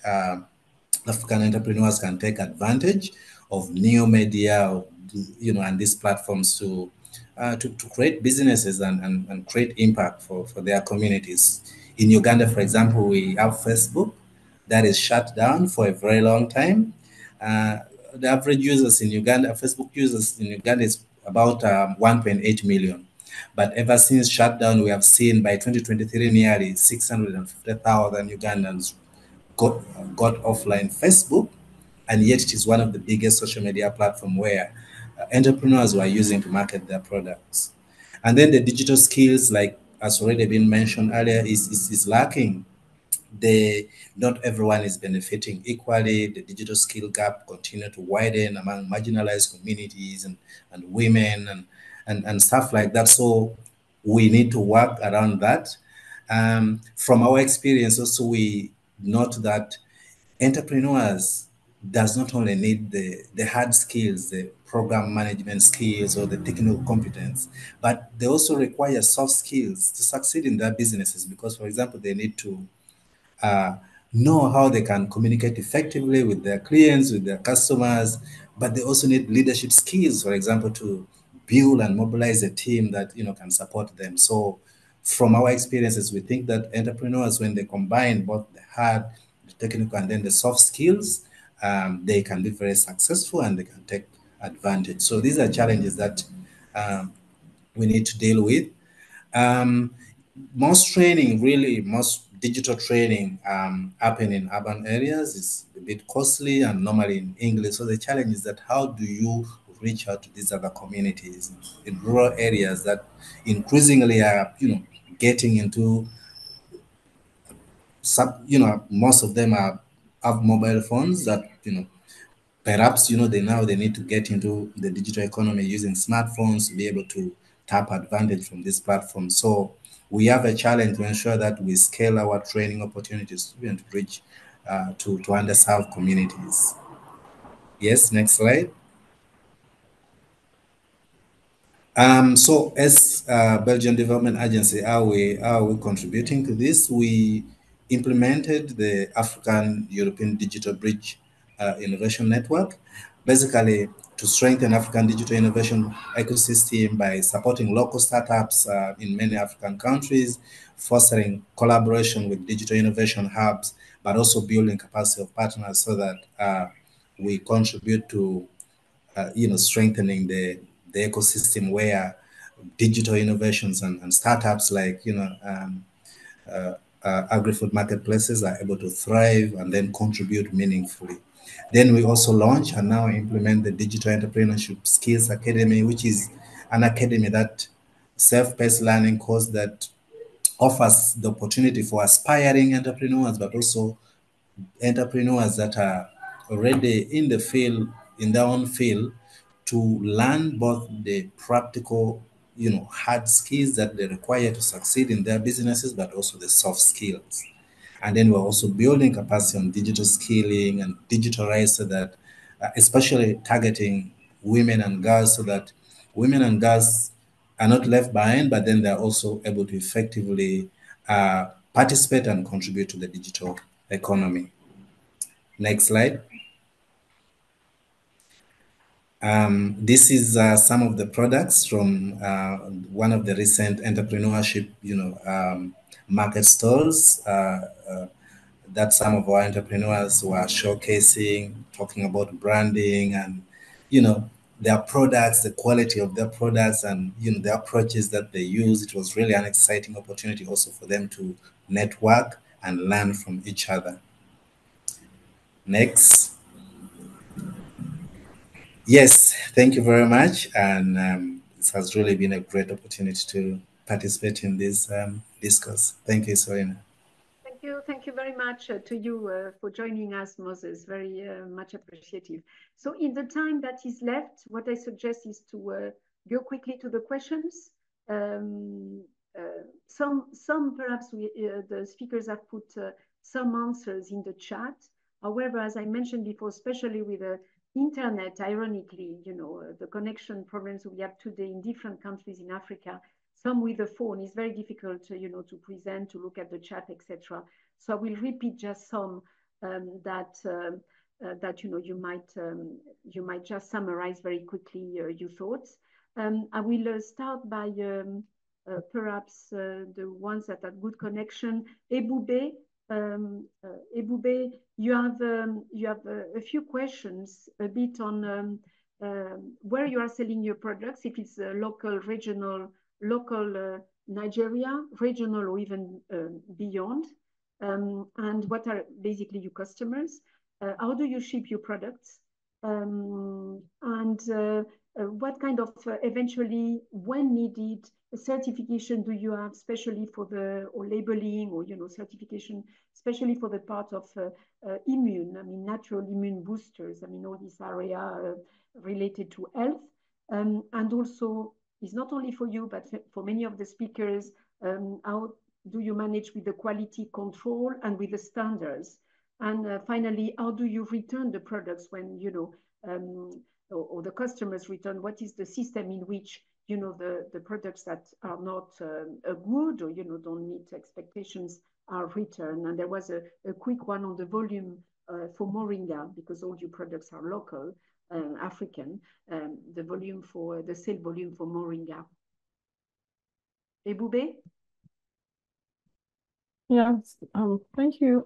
African entrepreneurs can take advantage of new media, and these platforms to create businesses and create impact for their communities. In Uganda, for example, we have Facebook that is shut down for a very long time. The average users in Uganda, Facebook users in Uganda is about 1.8 million. But ever since shutdown, we have seen by 2023 nearly 650,000 Ugandans got offline Facebook, and yet it is one of the biggest social media platforms where entrepreneurs were using to market their products. And then the digital skills, like has already been mentioned earlier, is lacking. Not everyone is benefiting equally. The digital skill gap continue to widen among marginalized communities and women and stuff like that. So we need to work around that. From our experience also, we note that entrepreneurs does not only need the hard skills, the program management skills or the technical competence, but they also require soft skills to succeed in their businesses. Because, for example, they need to know how they can communicate effectively with their clients, with their customers, but they also need leadership skills, for example, to build and mobilize a team that can support them. So from our experiences, we think that entrepreneurs, when they combine both the hard, the technical, and then the soft skills, they can be very successful and they can take advantage. So these are challenges that we need to deal with. Most digital training happen in urban areas. It's a bit costly and normally in English. So the challenge is that how do you reach out to these other communities in rural areas that increasingly are, getting into most of them have mobile phones that, perhaps, they need to get into the digital economy using smartphones to be able to tap advantage from this platform. So we have a challenge to ensure that we scale our training opportunities to reach to underserved communities. Yes, next slide. So as Belgian Development Agency, how are we contributing to this? We implemented the African European Digital Bridge Innovation Network, basically to strengthen African digital innovation ecosystem by supporting local startups in many African countries, fostering collaboration with digital innovation hubs, but also building capacity of partners so that we contribute to strengthening the ecosystem where digital innovations and startups like agri-food marketplaces are able to thrive and then contribute meaningfully. Then we also launch and now implement the Digital Entrepreneurship Skills Academy, which is an academy that self-paced learning course that offers the opportunity for aspiring entrepreneurs, but also entrepreneurs that are already in the field, in their own field, to learn both the practical, hard skills that they require to succeed in their businesses, but also the soft skills. And then we're also building capacity on digital skilling and digital rights so that, especially targeting women and girls, so that women and girls are not left behind, but then they're also able to effectively participate and contribute to the digital economy. Next slide. This is some of the products from one of the recent entrepreneurship, market stalls that some of our entrepreneurs were showcasing, talking about branding and, their products, the quality of their products, and the approaches that they use. It was really an exciting opportunity also for them to network and learn from each other. Next. Yes, thank you very much. And it has really been a great opportunity to participate in this discourse. Thank you, Isolina. Thank you very much to you for joining us, Moses. Very much appreciative. So in the time that is left, what I suggest is to go quickly to the questions. Some perhaps the speakers have put some answers in the chat. However, as I mentioned before, especially with the internet, ironically, the connection problems we have today in different countries in Africa, some with the phone, is very difficult, to present, to look at the chat, etc. So I will repeat just some that you might just summarize very quickly your thoughts. I will start by perhaps the ones that have good connection. Ebube, you have a few questions a bit on where you are selling your products, if it's local, regional, Nigeria, regional, or even beyond, and what are basically your customers? How do you ship your products? And what kind of eventually, when needed, certification do you have, especially for the labeling or certification, especially for the part of natural immune boosters? All this area related to health, and also is not only for you but for many of the speakers. How do you manage with the quality control and with the standards? And finally, how do you return the products when or the customers return? What is the system in which the products that are not good or don't meet expectations are returned? And there was a quick one on the volume for moringa, because all your products are local, African. The sale volume for moringa. Ebube? Yes, thank you.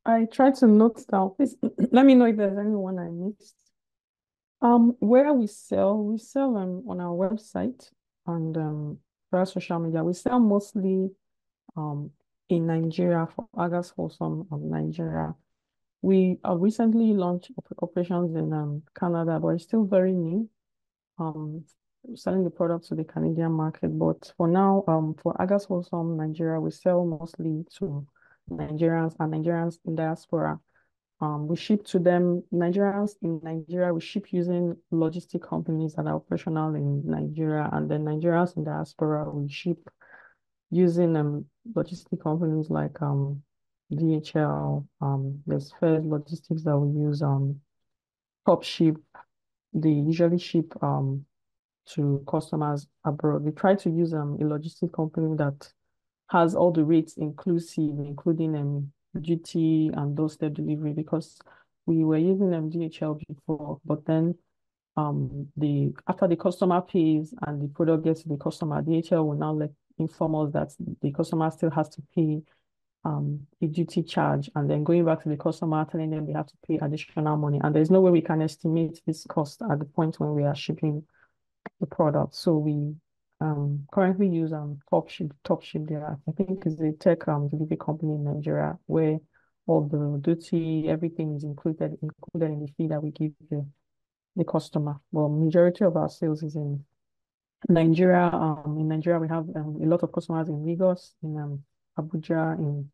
I tried to note down. Please let me know if there's anyone I missed. Where we sell on our website and for our social media. We sell mostly in Nigeria for Agah's Wholesome of Nigeria. We recently launched operations in Canada, but it's still very new. Selling the product to the Canadian market, but for now, for Agah's Wholesome Nigeria, we sell mostly to Nigerians and Nigerians in diaspora. We ship to them, Nigerians in Nigeria, we ship using logistic companies that are operational in Nigeria, and then Nigerians in diaspora, we ship using logistic companies like DHL, there's Fed Logistics that we use, Top Ship. They usually ship to customers abroad. We try to use a logistic company that has all the rates inclusive, including duty and doorstep delivery, because we were using DHL before, but then after the customer pays and the product gets to the customer, DHL will now inform us that the customer still has to pay a duty charge, and then going back to the customer telling them they have to pay additional money. And there's no way we can estimate this cost at the point when we are shipping the product. So we currently use Top Ship there. I think is a tech delivery company in Nigeria where all the duty, everything is included in the fee that we give the customer. Well, majority of our sales is in Nigeria. In Nigeria, we have a lot of customers in Lagos, in Abuja, in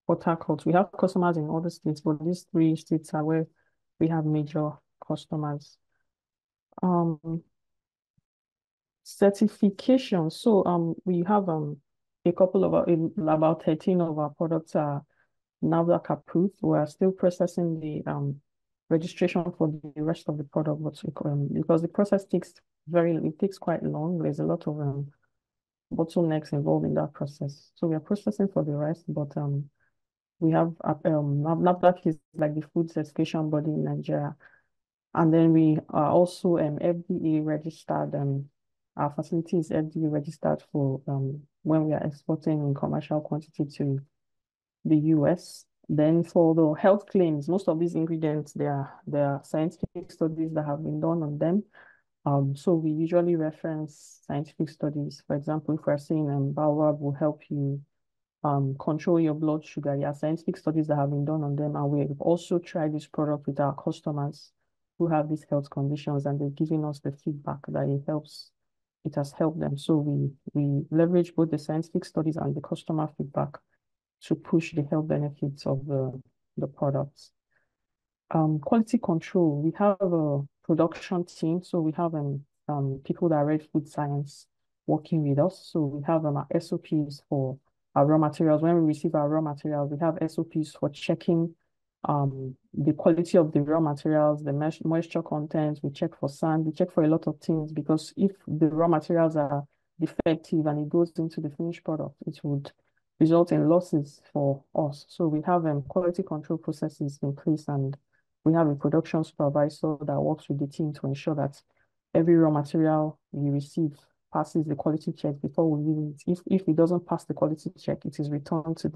Port Harcourt. We have customers in other states, but these 3 states are where we have major customers. Certification. So we have a couple of about 13 of our products are NAFDAC approved. We are still processing the registration for the rest of the product, but because the process takes quite long. There's a lot of bottlenecks involved in that process. So we are processing for the rest, but we have NAFDAC is like the food certification body in Nigeria, and then we are also FDA registered. Our facility is FDA registered for when we are exporting in commercial quantity to the US. Then for the health claims, most of these ingredients, there are scientific studies that have been done on them. So we usually reference scientific studies. For example, if we're saying baobab will help you control your blood sugar, there are scientific studies that have been done on them. And we've also tried this product with our customers who have these health conditions, and they're giving us the feedback that it has helped them. So we leverage both the scientific studies and the customer feedback to push the health benefits of the products. Quality control, we have a production team. So we have people that read food science working with us. So we have our SOPs for our raw materials. When we receive our raw materials, we have SOPs for checking the quality of the raw materials, the moisture content. We check for sand, we check for a lot of things, because if the raw materials are defective and it goes into the finished product, it would result in losses for us. So we have quality control processes in place, and we have a production supervisor that works with the team to ensure that every raw material we receive passes the quality check before we use it. If it doesn't pass the quality check, it is returned to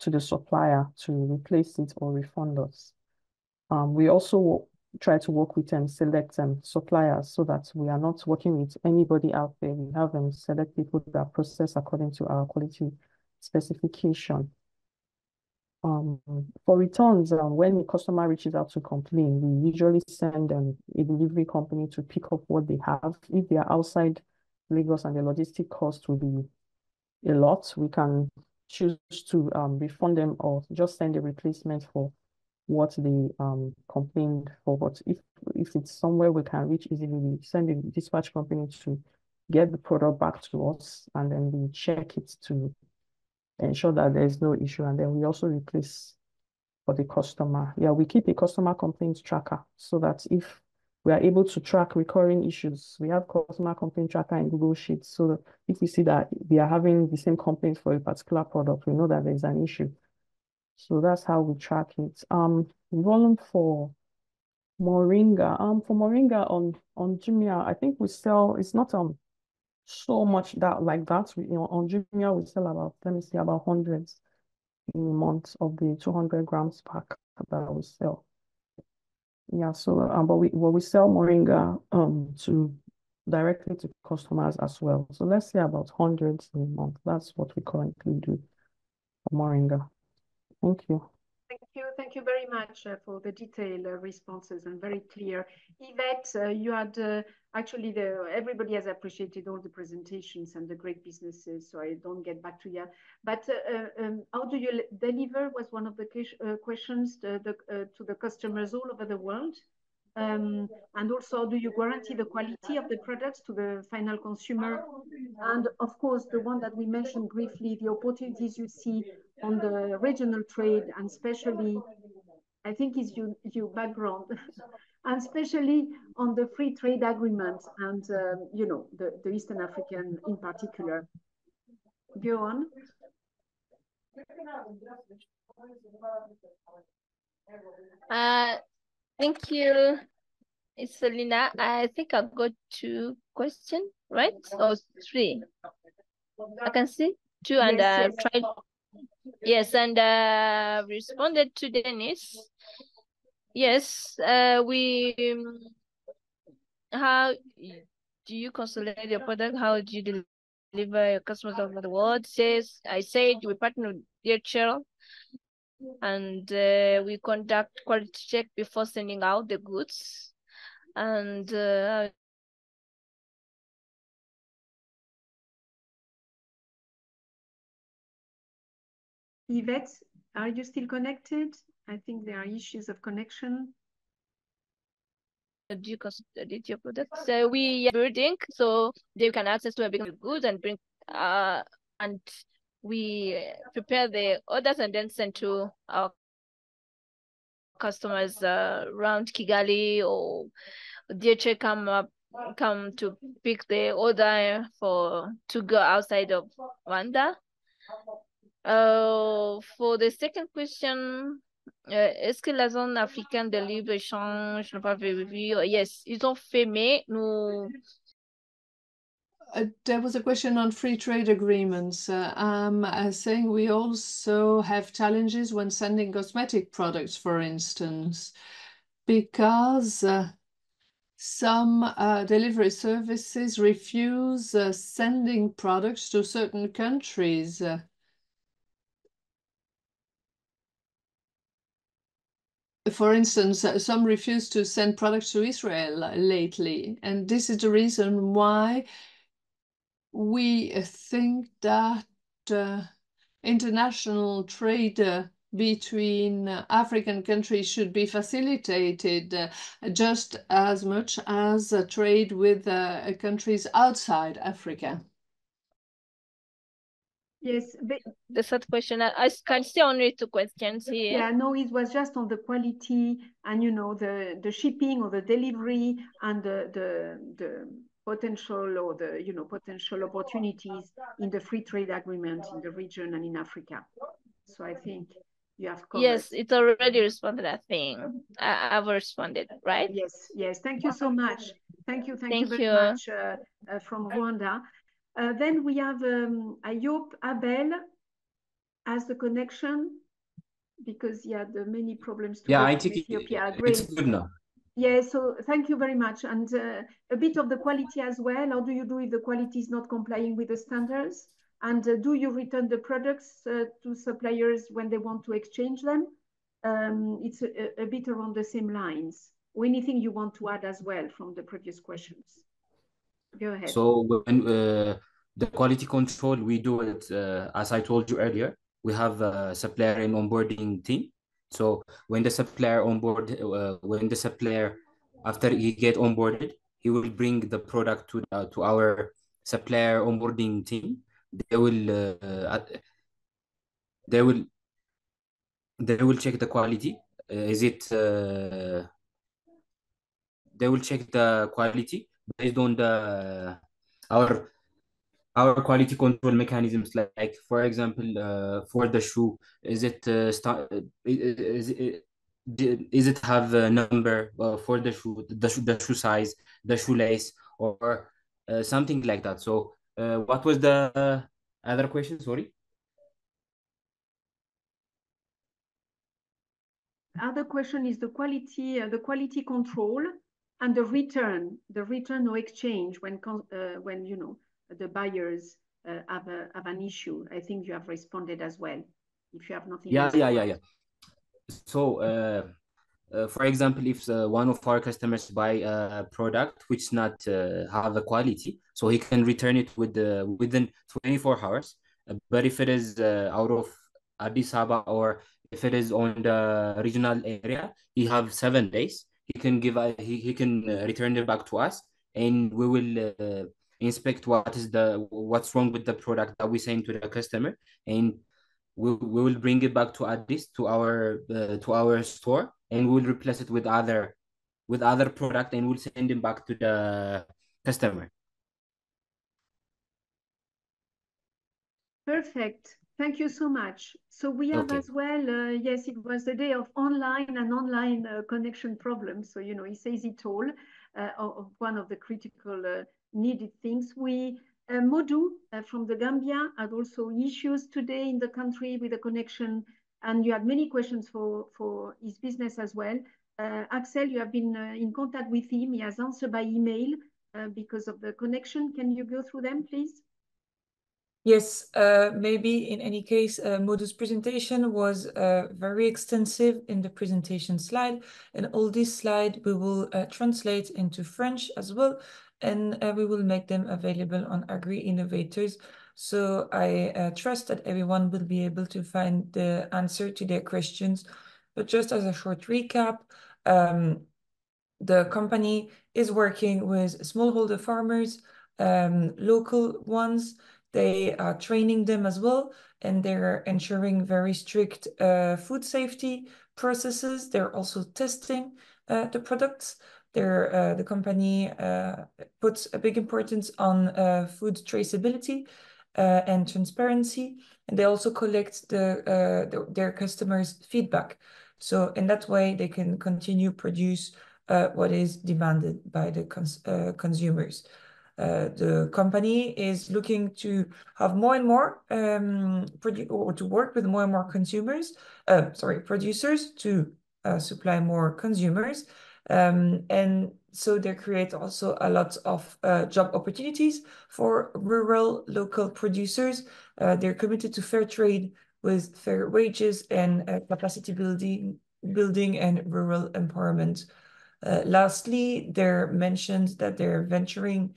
the supplier to replace it or refund us. We also try to work with select suppliers so that we are not working with anybody out there. We have select people that process according to our quality specification. For returns, when the customer reaches out to complain, we usually send a delivery company to pick up what they have. If they are outside Lagos and the logistic cost will be a lot, we can choose to refund them or just send a replacement for what they complained for. But if it's somewhere we can reach easily, we send the dispatch company to get the product back to us, and then we check it to ensure that there is no issue, and then we also replace for the customer. Yeah, we keep a customer complaints tracker so that if we are able to track recurring issues, we have customer complaint tracker in Google Sheets, so that if we see that we are having the same complaint for a particular product, we know that there's an issue. So that's how we track it. Volume for moringa. For moringa on Jumia, I think we sell, it's not so much like that. On Jumia we sell about, let me see, about hundreds in a month of the 200 grams pack that we sell. Yeah, so but we sell moringa directly to customers as well. So let's say about hundreds in a month. That's what we currently do for moringa. Thank you. Thank you very much for the detailed responses and very clear. Yvette, you had actually everybody has appreciated all the presentations and the great businesses, so I don't get back to you. But how do you deliver was one of the questions to the customers all over the world. And also, do you guarantee the quality of the products to the final consumer? And of course, the one that we mentioned briefly, the opportunities you see on the regional trade, and especially, I think it's your background, and especially on the free trade agreement and, you know, the Eastern African in particular. Go on. Thank you, Isolina. I think I've got 2 questions, right? Or 3. I can see 2, and yes. tried. Yes, and responded to Dennis. Yes, how do you consolidate your product? How do you deliver your customers over the world? I said we partner with DHL, and we conduct quality check before sending out the goods. And Yvette, are you still connected? I think there are issues of connection. do you consolidate your products? We are building so they can access to a big goods and bring and we prepare the orders and then send to our customers around Kigali, or DHL come to pick the order to go outside of Rwanda. For the second question, est-ce que la zone africaine de libre-échange n'a pas vu? Yes, ils ont fait, mais nous... There was a question on free trade agreements. Saying we also have challenges when sending cosmetic products, for instance, because some delivery services refuse sending products to certain countries. For instance, some refuse to send products to Israel lately, and this is the reason why we think that international trade between African countries should be facilitated just as much as trade with countries outside Africa. Yes. The third question, I can see only 2 questions here. Yeah, no, it was just on the quality and, you know, the shipping or the delivery and the potential or the, you know, potential opportunities in the free trade agreement in the region and in Africa. So I think you have covered. Yes, it's already responded, I think. I've responded, right? Yes, yes. Thank you so much. Thank you very much from Rwanda. Then we have, I hope Abel has the connection because he had many problems to I think Ethiopia. it's good now. Yeah, so thank you very much. And a bit of the quality as well. How do you do if the quality is not complying with the standards? And do you return the products to suppliers when they want to exchange them? It's a bit around the same lines. Or anything you want to add as well from the previous questions? Go ahead. So when the quality control, we do it, as I told you earlier, we have a supplier and onboarding team. So when the supplier after he get onboarded, he will bring the product to our supplier onboarding team. They will check the quality. They will check the quality based on our quality control mechanisms. Like for example, for the shoe, is it have a number for the shoe size, the shoelace, or something like that. So what was the other question? Sorry. Other question is the quality control and the return or exchange when you know the buyers have an issue. I think you have responded as well. If you have nothing. Yeah. So for example, if one of our customers buy a product which not have a quality, so he can return it within 24 hours. But if it is out of Addis Ababa, or if it is on the regional area, he have 7 days. He can he can return it back to us, and we will inspect what's wrong with the product that we send to the customer, and we will bring it back to Addis to our store, and we will replace it with other product, and we'll send them back to the customer. Perfect. Thank you so much. So we have as well, yes, it was the day of online connection problems. So, you know, he says it all of one of the critical needed things. Modou from the Gambia had also issues today in the country with the connection, and you had many questions for his business as well. Axel, you have been in contact with him. He has answered by email because of the connection. Can you go through them, please? Yes, maybe in any case, Modou's presentation was very extensive in the presentation slide, and all this slide we will translate into French as well, and we will make them available on Agri Innovators. So I trust that everyone will be able to find the answer to their questions. But just as a short recap, the company is working with smallholder farmers, local ones. They are training them as well, and they're ensuring very strict food safety processes. They're also testing the products. The company puts a big importance on food traceability and transparency, and they also collect their customers' feedback. So in that way, they can continue produce what is demanded by the consumers. The company is looking to have more and more or to work with more and more producers to supply more consumers, and so they create also a lot of job opportunities for rural local producers. They're committed to fair trade with fair wages and capacity building and rural empowerment. Lastly, they're mentioned that they're venturing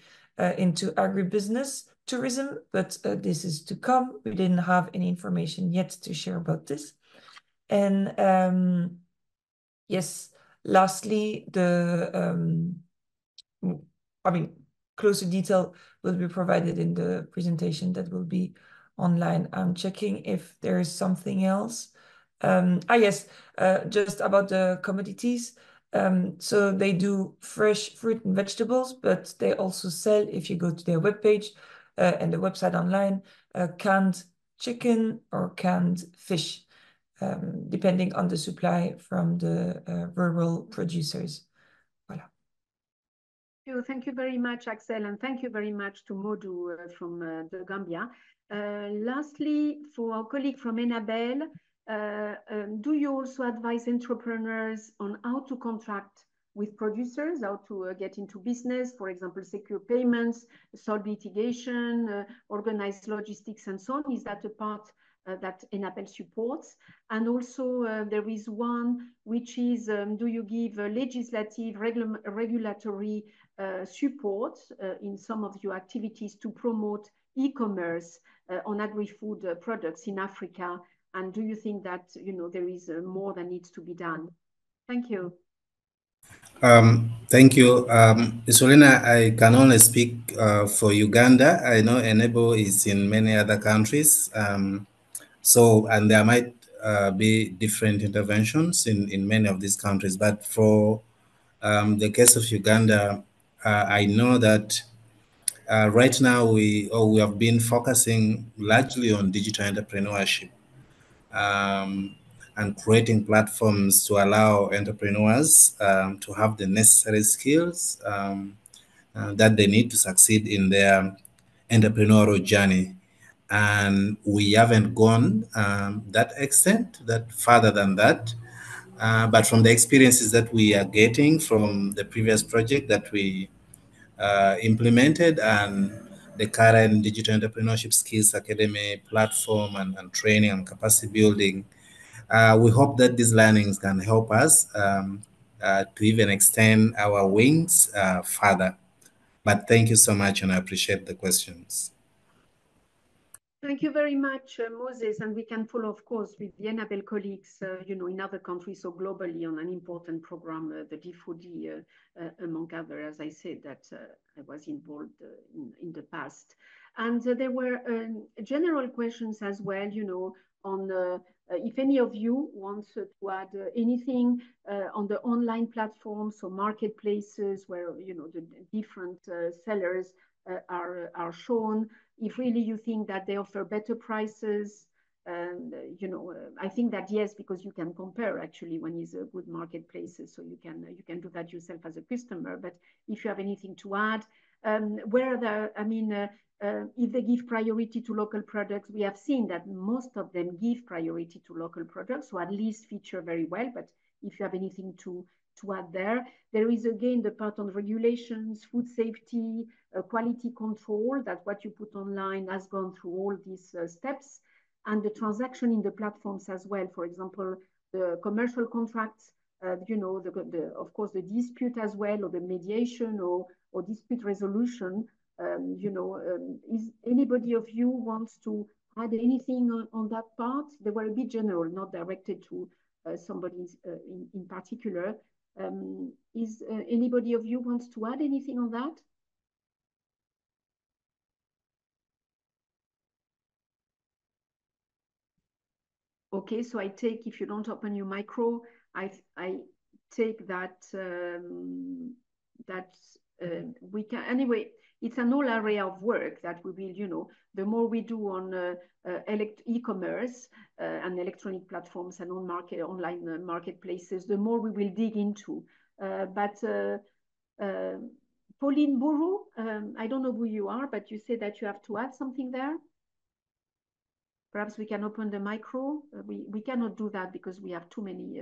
into agribusiness tourism, but this is to come. We didn't have any information yet to share about this. And yes, lastly, closer detail will be provided in the presentation that will be online. I'm checking if there is something else. Yes, just about the commodities. So they do fresh fruit and vegetables, but they also sell, if you go to their webpage and the website online, canned chicken or canned fish, depending on the supply from the rural producers. Voilà. Thank you very much, Axel, and thank you very much to Modou from the Gambia. Lastly, for our colleague from Abel, do you also advise entrepreneurs on how to contract with producers, how to get into business, for example, secure payments, solve litigation, organize logistics, and so on? Is that a part that Abel supports? And also there is one which is, do you give legislative, regulatory support in some of your activities to promote e-commerce on agri-food products in Africa? And do you think that, you know, there is more that needs to be done? Thank you. Thank you. Isolina, I can only speak for Uganda. I know Enable is in many other countries. And there might be different interventions in many of these countries. But for the case of Uganda, I know that right now we have been focusing largely on digital entrepreneurship. And creating platforms to allow entrepreneurs to have the necessary skills that they need to succeed in their entrepreneurial journey. And we haven't gone that extent, that further than that. But from the experiences that we are getting from the previous project that we implemented and the current Digital Entrepreneurship Skills Academy platform and training and capacity building, we hope that these learnings can help us to even extend our wings further. But thank you so much, and I appreciate the questions. Thank you very much, Moses, and we can follow, of course, with the Enable colleagues, you know, in other countries or globally on an important program, the D4D, among others, as I said, that I was involved in the past. And there were general questions as well, on if any of you wants to add anything on the online platforms or marketplaces where, the different sellers are shown. If really you think that they offer better prices, I think that yes, because you can compare actually when it's a good marketplaces, so you can do that yourself as a customer. But if you have anything to add, if they give priority to local products, we have seen that most of them give priority to local products, so at least feature very well. But if you have anything to add there is again the part on regulations, food safety, quality control, that what you put online has gone through all these steps, and the transaction in the platforms as well. For example, the commercial contracts, of course, the dispute as well, or the mediation or dispute resolution. Is anybody of you wants to add anything on that part? They were a bit general, not directed to somebody in particular. Is anybody of you wants to add anything on that? Okay, so I take, if you don't open your micro, I take that we can, anyway, it's an whole area of work that we will, the more we do on e-commerce and electronic platforms and online marketplaces, the more we will dig into. Pauline Bourou, I don't know who you are, but you say that you have to add something there. Perhaps we can open the micro. We cannot do that because we have too many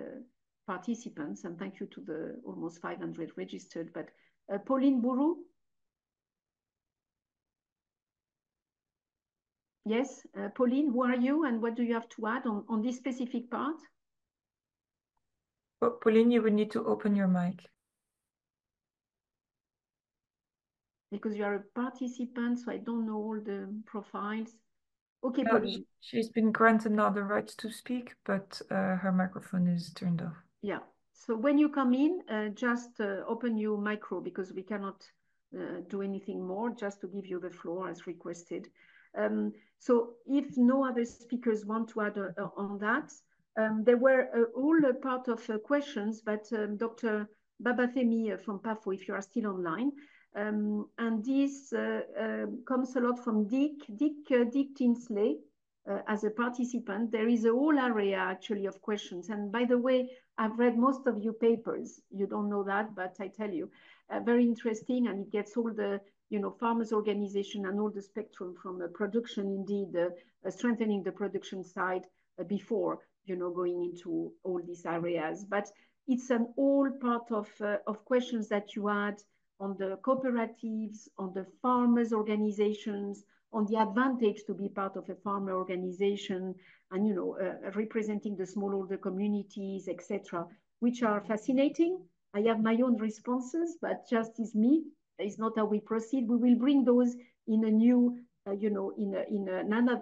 participants, and thank you to the almost 500 registered. But Pauline Bourou? Yes, Pauline, who are you and what do you have to add on this specific part? Oh, Pauline, you would need to open your mic. Because you are a participant, so I don't know all the profiles. Okay, Pauline. She's been granted now the right to speak, but her microphone is turned off. Yeah, so when you come in, just open your micro because we cannot do anything more, just to give you the floor as requested. So if no other speakers want to add on that, there were all a part of questions, but Dr. Babafemi from PAFO, if you are still online, and this comes a lot from Dick Tinsley as a participant. There is a whole area actually of questions. And by the way, I've read most of your papers. You don't know that, but I tell you, very interesting. And it gets all the, farmers organization and all the spectrum from production, indeed, strengthening the production side before, going into all these areas. But it's an all part of questions that you had on the cooperatives, on the farmers organizations, on the advantage to be part of a farmer organization, and representing the smallholder communities, etc., which are fascinating. I have my own responses, but just is me. It's not how we proceed. We will bring those in a new, in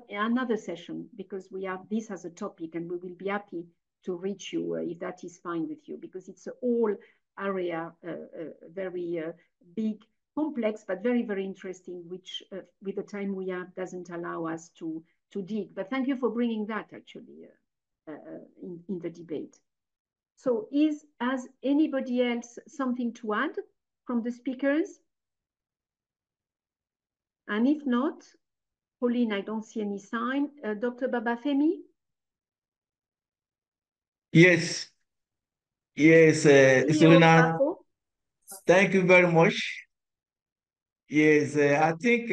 another session, because we have this as a topic, and we will be happy to reach you if that is fine with you, because it's a whole area, very big, complex, but very, very interesting, which with the time we have doesn't allow us to dig. But thank you for bringing that actually in the debate. So has anybody else something to add from the speakers? And if not, Pauline, I don't see any sign. Dr. Babafemi? Yes. Yes, Isolina, thank you very much. Yes, I think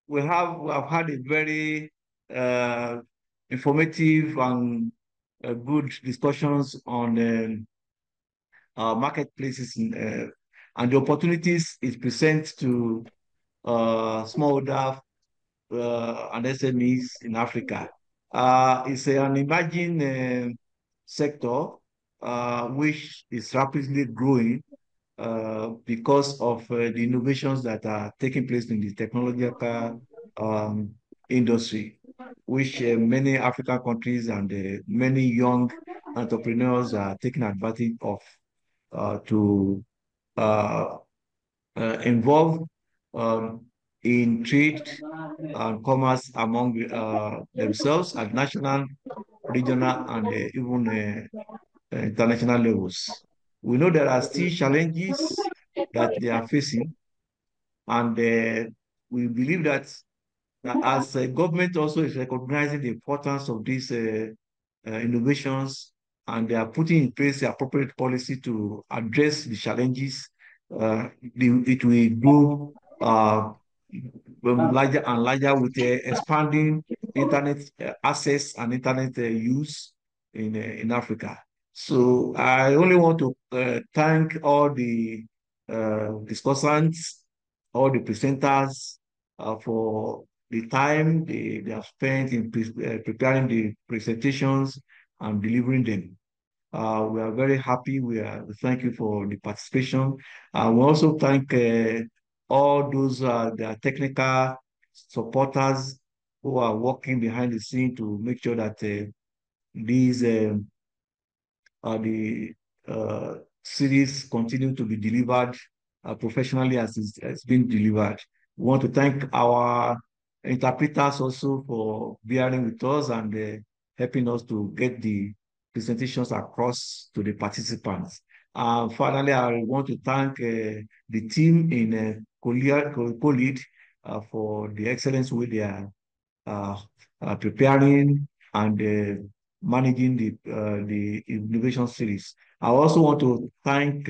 we have had a very informative and good discussions on marketplaces and the opportunities it presents to smallholder and SMEs in Africa. It's an emerging sector which is rapidly growing because of the innovations that are taking place in the technological industry, which many African countries and many young entrepreneurs are taking advantage of to involve in trade and commerce among themselves at national, regional, and even international levels. We know there are still challenges that they are facing, and we believe that as a government also is recognizing the importance of these innovations, and they are putting in place the appropriate policy to address the challenges, it will grow larger and larger with expanding internet access and internet use in Africa. So I only want to thank all the discussants, all the presenters for the time they have spent in preparing the presentations and delivering them. We are very happy. We thank you for the participation. We also thank all those the technical supporters who are working behind the scene to make sure that these the series continue to be delivered professionally as it's been delivered. We want to thank our interpreters also for bearing with us and helping us to get the presentations across to the participants. Finally, I want to thank the team in COLEAD for the excellence way they are preparing and managing the innovation series. I also want to thank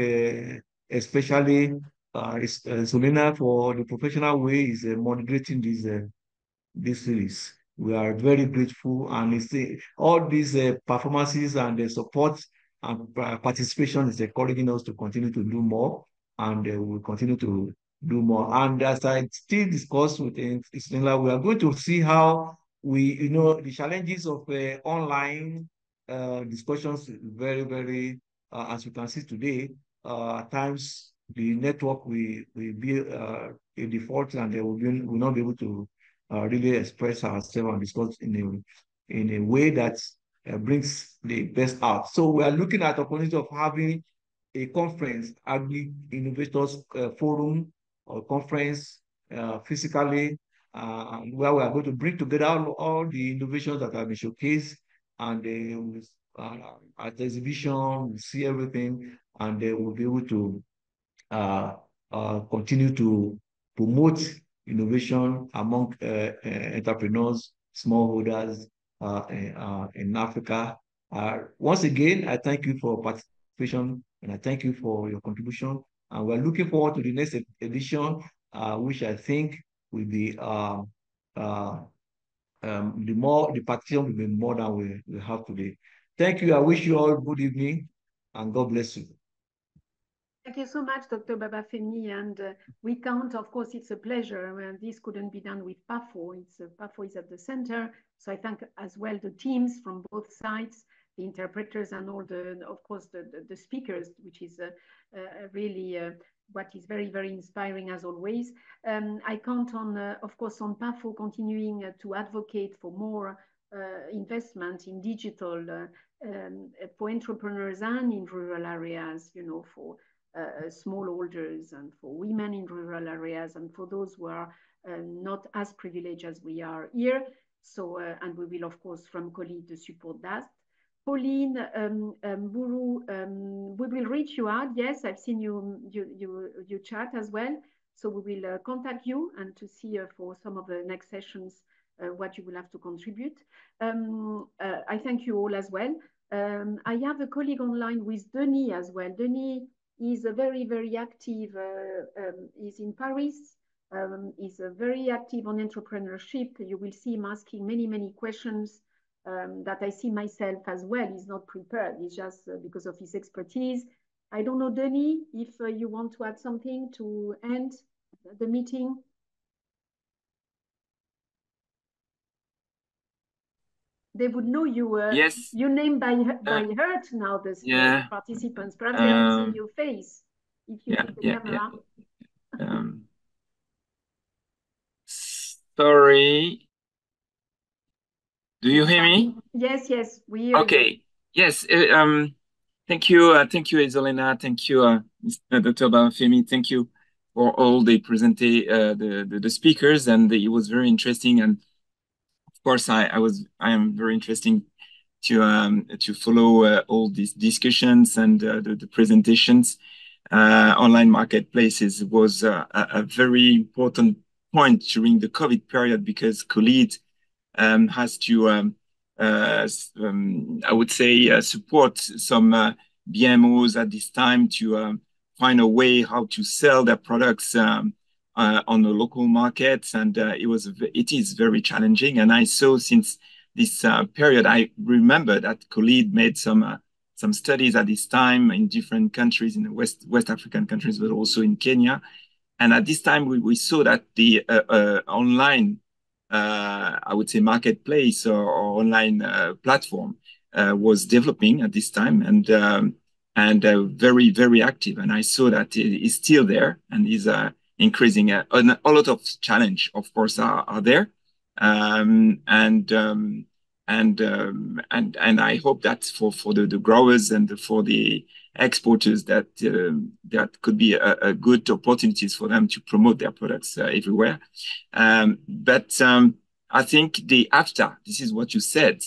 especially Isolina for the professional way is moderating this series. We are very grateful, and it's all these performances and the support and participation is encouraging us to continue to do more, and we'll continue to do more. And as I still discuss with Isolina, we are going to see how the challenges of online discussions very, very, as you can see today, at times the network will be a default, and they will not be able to really express ourselves and discuss in a way that brings the best out. So we are looking at the opportunity of having a conference, Agri Innovators Forum or conference physically, where we are going to bring together all the innovations that have been showcased, and at the exhibition, we see everything, and they will be able to continue to promote innovation among entrepreneurs, smallholders in Africa. Once again, I thank you for participation, and I thank you for your contribution. And we're looking forward to the next edition, which I think will be the participation will be more than we have today. Thank you. I wish you all good evening, and God bless you. Thank you so much, Dr. Babafemi, and we count, of course, it's a pleasure. This couldn't be done with PAFO. PAFO is at the center, so I thank as well the teams from both sides, the interpreters, and all of course, the speakers, which is really what is very, very inspiring as always. I count on, of course, on PAFO continuing to advocate for more investment in digital for entrepreneurs and in rural areas, for smallholders and for women in rural areas and for those who are not as privileged as we are here. So, and we will, of course, from COLEAD support that. Pauline, Buru, we will reach you out. Yes, I've seen you chat as well. So we will contact you and to see for some of the next sessions what you will have to contribute. I thank you all as well. I have a colleague online with Denis as well. Denis is a very, very active, is in Paris, is very active on entrepreneurship. You will see him asking many, many questions that I see myself as well. He's not prepared. It's just because of his expertise. I don't know, Denis, if you want to add something to end the meeting. They would know you. Yes. You name by heart now. The participants. Perhaps they haven't seen your face. If you put the camera. Sorry. Do you hear me? Yes, yes, we hear you. Yes. Thank you, Isolina. Thank you, Dr. Babafemi. Thank you. for all the the speakers, and it was very interesting. And of course, I am very interesting to follow all these discussions and the presentations. Online marketplaces was a very important point during the COVID period, because COLEAD has to, I would say, support some BMOs at this time to find a way how to sell their products on the local markets, and it is very challenging. And I saw since this period, I remember that COLEAD made some studies at this time in different countries, in the West African countries, but also in Kenya. And at this time, we saw that the online, I would say, marketplace or online platform was developing at this time, and very, very active. And I saw that it is still there and is increasing. A lot of challenge, of course, are there. And I hope that for the growers and for the exporters, that could be a good opportunities for them to promote their products everywhere. But I think after, this is what you said,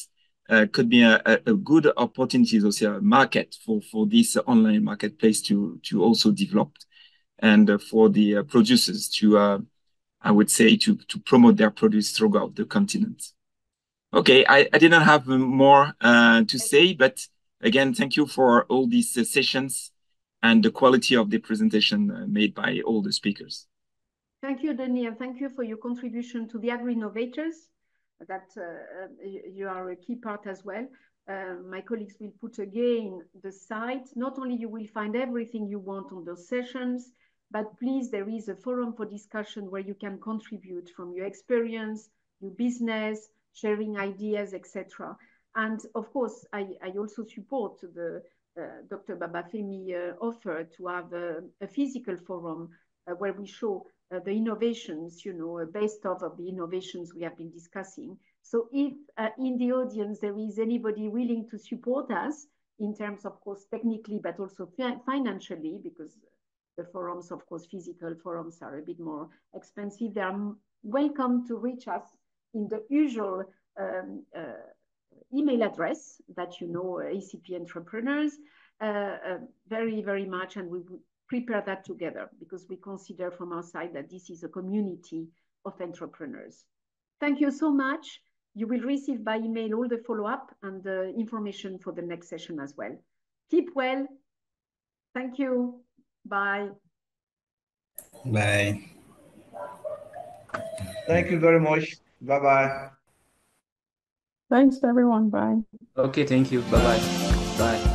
could be a good opportunity, also a market for this online marketplace to also develop, and for the producers to, I would say, to promote their produce throughout the continent. Okay, I didn't have more to say, but again, thank you for all these sessions and the quality of the presentation made by all the speakers. Thank you, Denis, and thank you for your contribution to the agri-innovators. That you are a key part as well. My colleagues will put again the site. Not only you will find everything you want on those sessions, but please, there is a forum for discussion where you can contribute from your experience, your business, sharing ideas, etc. And of course, I also support the Dr. Babafemi offer to have a physical forum where we show the innovations, based off of the innovations we have been discussing. So if in the audience there is anybody willing to support us in terms, of course, technically, but also financially, because the forums, of course, physical forums are a bit more expensive, they are welcome to reach us in the usual email address that ACP Entrepreneurs, very, very much, and we would prepare that together, because we consider from our side that this is a community of entrepreneurs. Thank you so much. You will receive by email all the follow-up and the information for the next session as well. Keep well. Thank you. Bye. Bye. Thank you very much. Bye-bye. Thanks, everyone. Bye. Okay, thank you. Bye-bye. Bye.